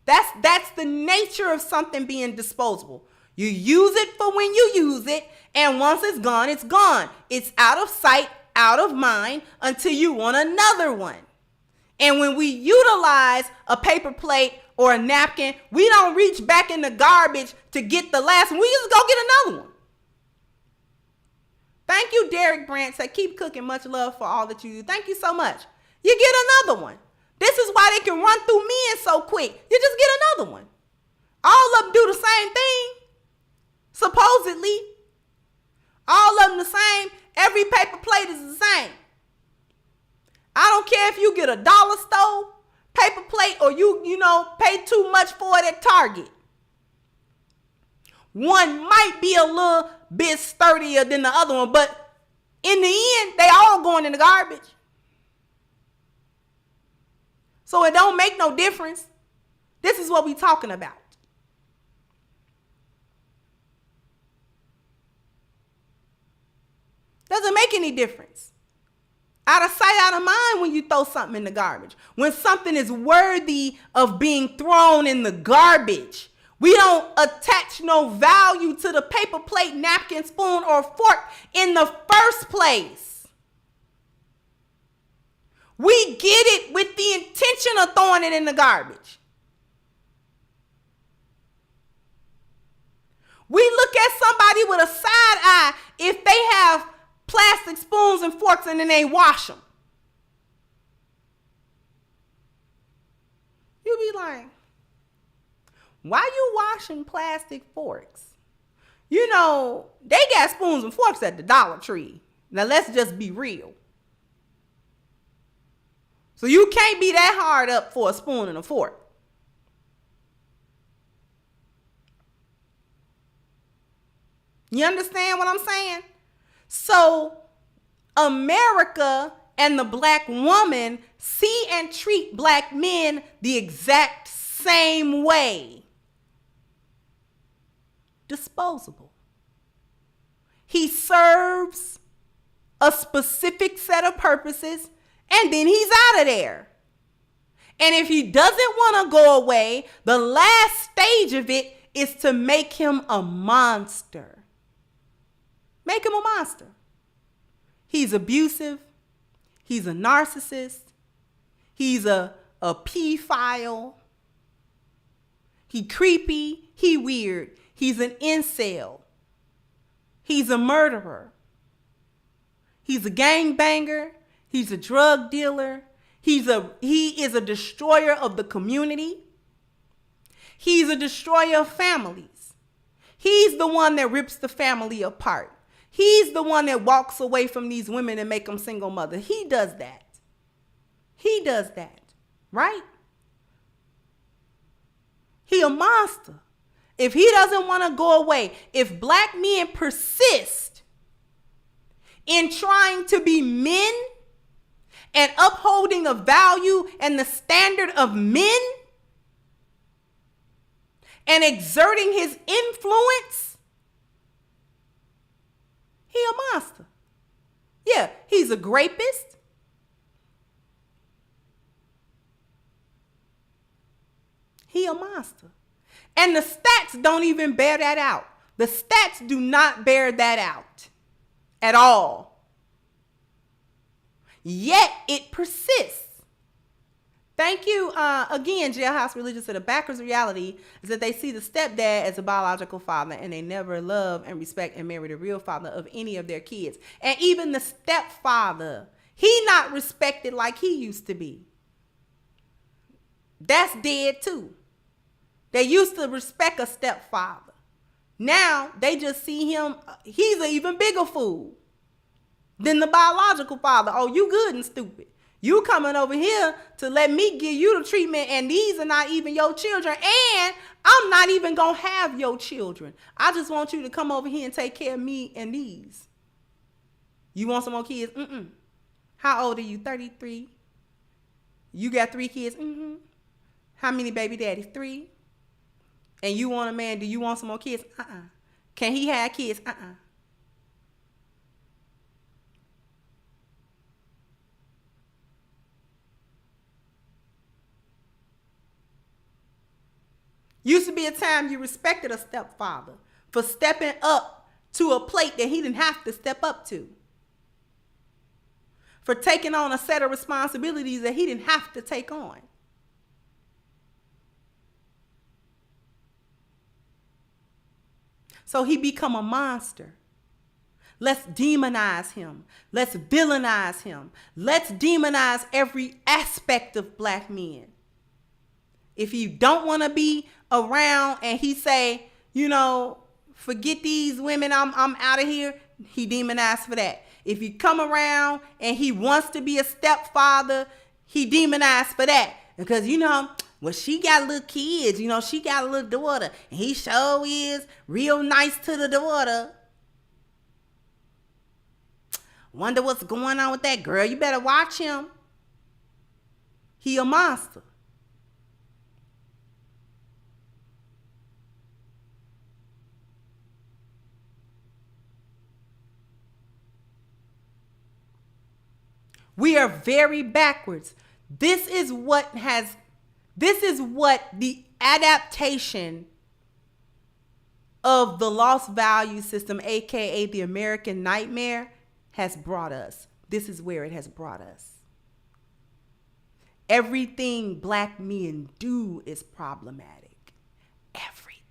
That's the nature of something being disposable. You use it for when you use it, and once it's gone, it's gone. It's out of sight, out of mind until you want another one. And when we utilize a paper plate or a napkin, we don't reach back in the garbage to get the last one. We just go get another one. Thank you, Derek Brandt. Say, keep cooking. Much love for all that you do. Thank you so much. You get another one. This is why they can run through men so quick. You just get another one. All of them do the same thing. Supposedly. All of them the same. Every paper plate is the same. I don't care if you get a dollar stove, paper plate or you pay too much for it at Target. One might be a little bit sturdier than the other one, but in the end, they all going in the garbage. So it don't make no difference. This is what we talking about. Doesn't make any difference. Out of sight, out of mind when you throw something in the garbage. When something is worthy of being thrown in the garbage, we don't attach no value to the paper plate, napkin, spoon, or fork in the first place. We get it with the intention of throwing it in the garbage. We look at somebody with a side eye if they have plastic spoons and forks and then they wash them. You be like, why you washing plastic forks? They got spoons and forks at the Dollar Tree. Now let's just be real. So you can't be that hard up for a spoon and a fork. You understand what I'm saying? So America and the black woman see and treat black men the exact same way. Disposable. He serves a specific set of purposes and then he's out of there. And if he doesn't want to go away, the last stage of it is to make him a monster. Make him a monster. He's abusive. He's a narcissist. He's a pedophile. He creepy. He weird. He's an incel. He's a murderer. He's a gangbanger. He's a drug dealer. He is a destroyer of the community. He's a destroyer of families. He's the one that rips the family apart. He's the one that walks away from these women and make them single mothers. He does that. He does that, right? He a monster. If he doesn't want to go away, if black men persist in trying to be men and upholding a value and the standard of men and exerting his influence, he a monster. Yeah, he's a rapist. He a monster. And the stats don't even bear that out. The stats do not bear that out at all. Yet it persists. Thank you. Again, Jailhouse Religion said the backwards reality is that they see the stepdad as a biological father and they never love and respect and marry the real father of any of their kids. And even the stepfather, he not respected like he used to be. That's dead too. They used to respect a stepfather. Now they just see him, he's an even bigger fool than the biological father. Oh, you good and stupid. You coming over here to let me give you the treatment and these are not even your children and I'm not even going to have your children. I just want you to come over here and take care of me and these. You want some more kids? Mm-mm. How old are you? 33. You got 3 kids? Mm-hmm. How many baby daddies? 3. And you want a man, do you want some more kids? Uh-uh. Can he have kids? Uh-uh. Used to be a time you respected a stepfather for stepping up to a plate that he didn't have to step up to. For taking on a set of responsibilities that he didn't have to take on. So he become a monster. Let's demonize him. Let's villainize him. Let's demonize every aspect of black men. If you don't want to be around and he say, forget these women, I'm out of here, he demonized for that. If you come around and he wants to be a stepfather, he demonized for that. Because, well, she got little kids, she got a little daughter. And he sure is real nice to the daughter. Wonder what's going on with that girl. You better watch him. He a monster. We are very backwards. This is what the adaptation of the lost value system, aka the American nightmare, has brought us. This is where it has brought us. Everything black men do is problematic. Everything.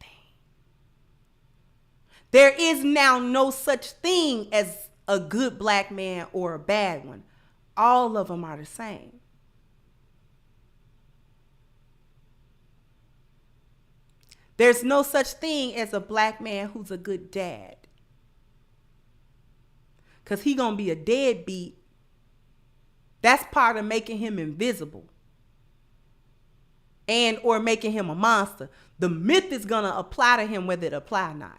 There is now no such thing as a good black man or a bad one. All of them are the same. There's no such thing as a black man who's a good dad. Because he going to be a deadbeat. That's part of making him invisible. And or making him a monster. The myth is going to apply to him whether it apply or not.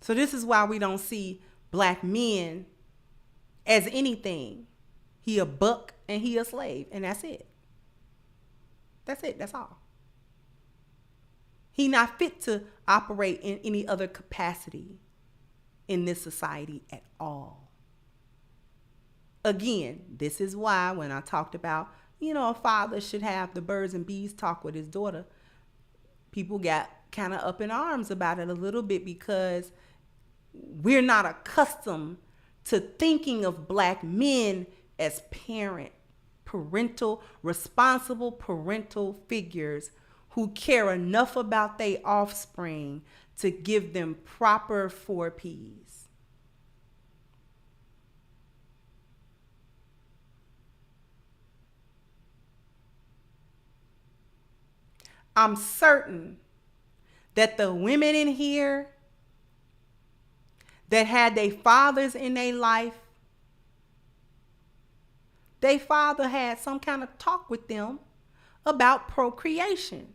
So this is why we don't see black men as anything. He a buck and he a slave, and that's it. That's it. That's all. He not fit to operate in any other capacity in this society at all. Again, this is why when I talked about, a father should have the birds and bees talk with his daughter, people got kind of up in arms about it a little bit because we're not accustomed to thinking of black men as responsible parental figures who care enough about their offspring to give them proper 4 Ps. I'm certain that the women in here that had their fathers in their life, their father had some kind of talk with them about procreation,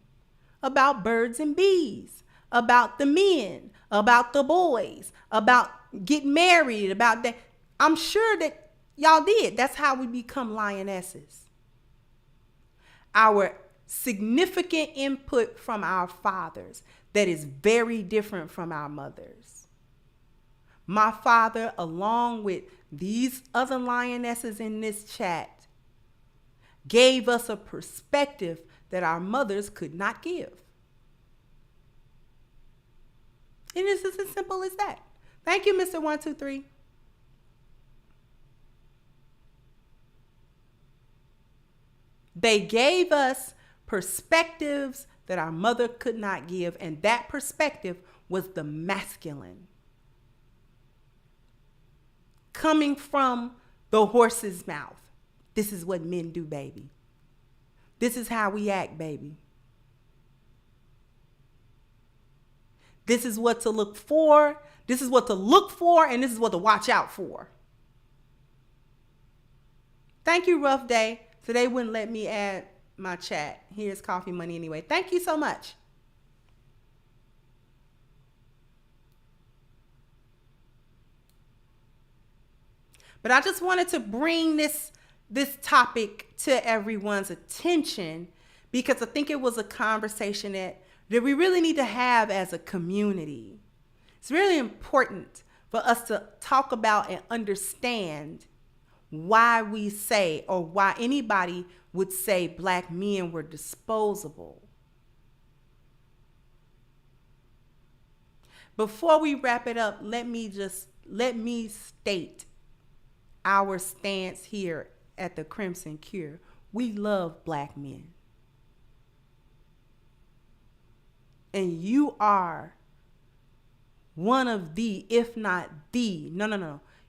about birds and bees, about the men, about the boys, about getting married, about that. I'm sure that y'all did. That's how we become lionesses. Our significant input from our fathers that is very different from our mothers. My father, along with these other lionesses in this chat, gave us a perspective that our mothers could not give. And it's just as simple as that. Thank you, Mr. 123. They gave us perspectives that our mother could not give, and that perspective was the masculine. Coming from the horse's mouth. This is what men do, baby. This is how we act, baby. This is what to look for. This is what to look for, and this is what to watch out for. Thank you, Rough Day. So they wouldn't let me add my chat. Here's coffee money anyway. Thank you so much. But I just wanted to bring this topic to everyone's attention because I think it was a conversation that we really need to have as a community. It's really important for us to talk about and understand why we say, or why anybody would say black men were disposable. Before we wrap it up, let me state our stance here at the Crimson Cure. We love black men. And you are one of the, if not the,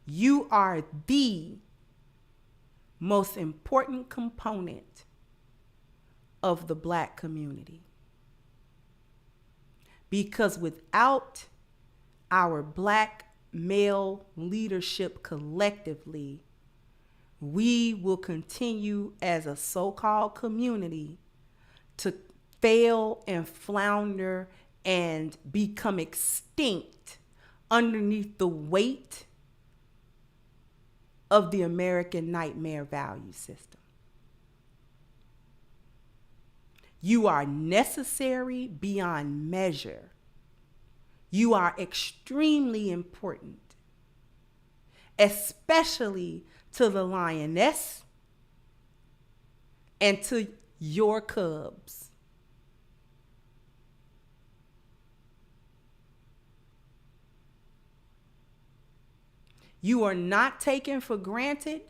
you are the most important component of the black community. Because without our black male leadership collectively, we will continue as a so-called community to fail and flounder and become extinct underneath the weight of the American nightmare value system. You are necessary beyond measure. You are extremely important, especially to the lioness and to your cubs. You are not taken for granted.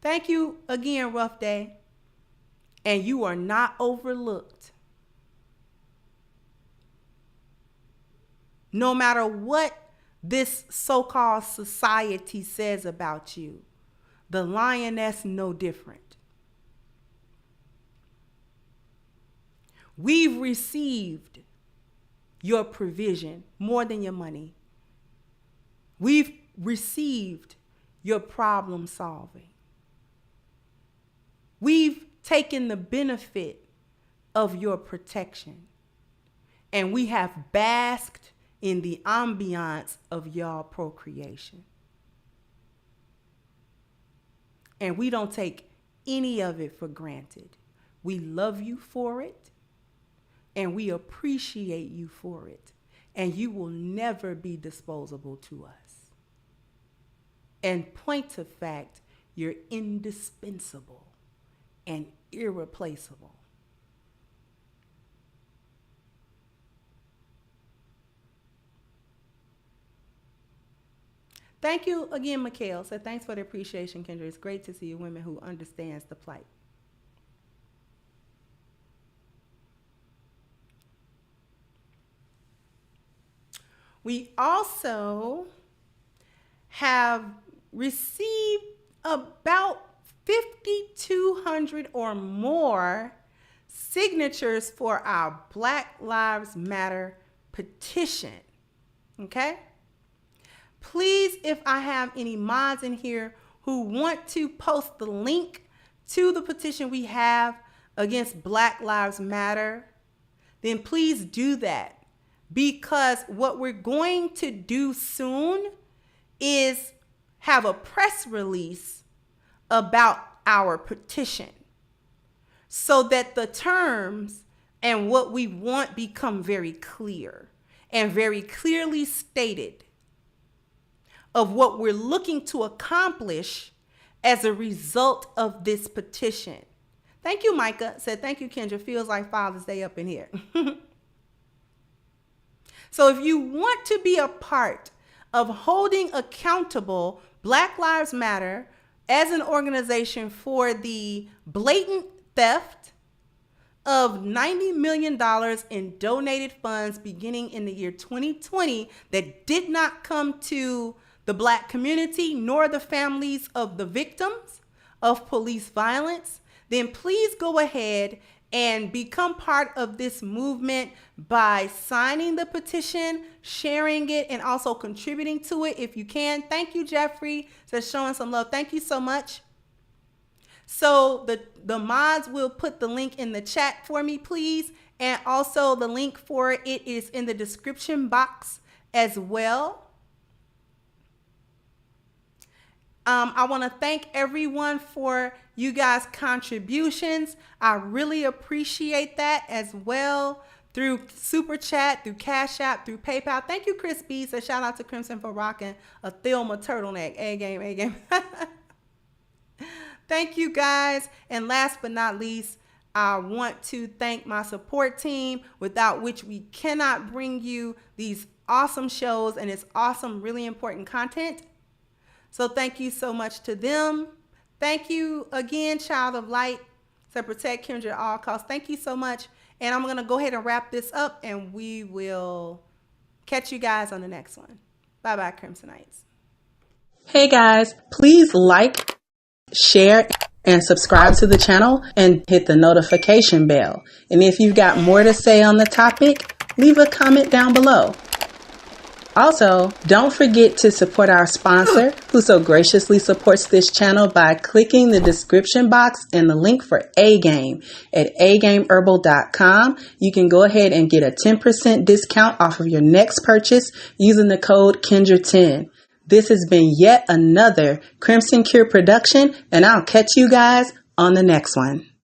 Thank you again, Rough Day. And you are not overlooked. No matter what this so-called society says about you, the lioness no different. We've received your provision more than your money. We've received your problem solving. We've taken the benefit of your protection. And we have basked in the ambiance of y'all procreation. And we don't take any of it for granted. We love you for it, and we appreciate you for it. And you will never be disposable to us. And point of fact, you're indispensable and irreplaceable. Thank you again, Mikhail. So thanks for the appreciation, Kendra. It's great to see women who understands the plight. We also have received about 5,200 or more signatures for our Black Lives Matter petition. Okay? Please, if I have any mods in here who want to post the link to the petition we have against Black Lives Matter, then please do that. Because what we're going to do soon is have a press release about our petition so that the terms and what we want become very clear and very clearly stated of what we're looking to accomplish as a result of this petition. Thank you, Micah. Said, thank you, Kendra. Feels like Father's Day up in here. So if you want to be a part of holding accountable Black Lives Matter as an organization for the blatant theft of $90 million in donated funds beginning in the year 2020 that did not come to the Black community nor the families of the victims of police violence, then please go ahead and become part of this movement by signing the petition, sharing it, and also contributing to it if you can. Thank you, Jeffrey, for showing some love. Thank you so much. So the mods will put the link in the chat for me, please. And also the link for it is in the description box as well. I want to thank everyone for you guys' contributions. I really appreciate that as well through Super Chat, through Cash App, through PayPal. Thank you, Chris B. So shout out to Crimson for rocking a Thelma turtleneck. A-game, A-game. Thank you, guys. And last but not least, I want to thank my support team, without which we cannot bring you these awesome shows and this awesome, really important content. So thank you so much to them. Thank you again, Child of Light, to protect Kendra at all costs. Thank you so much. And I'm going to go ahead and wrap this up, and we will catch you guys on the next one. Bye-bye, Crimsonites. Hey, guys, please like, share, and subscribe to the channel and hit the notification bell. And if you've got more to say on the topic, leave a comment down below. Also, don't forget to support our sponsor, who so graciously supports this channel by clicking the description box and the link for A-Game. At agameherbal.com, you can go ahead and get a 10% discount off of your next purchase using the code Kendra10. This has been yet another Crimson Cure production, and I'll catch you guys on the next one.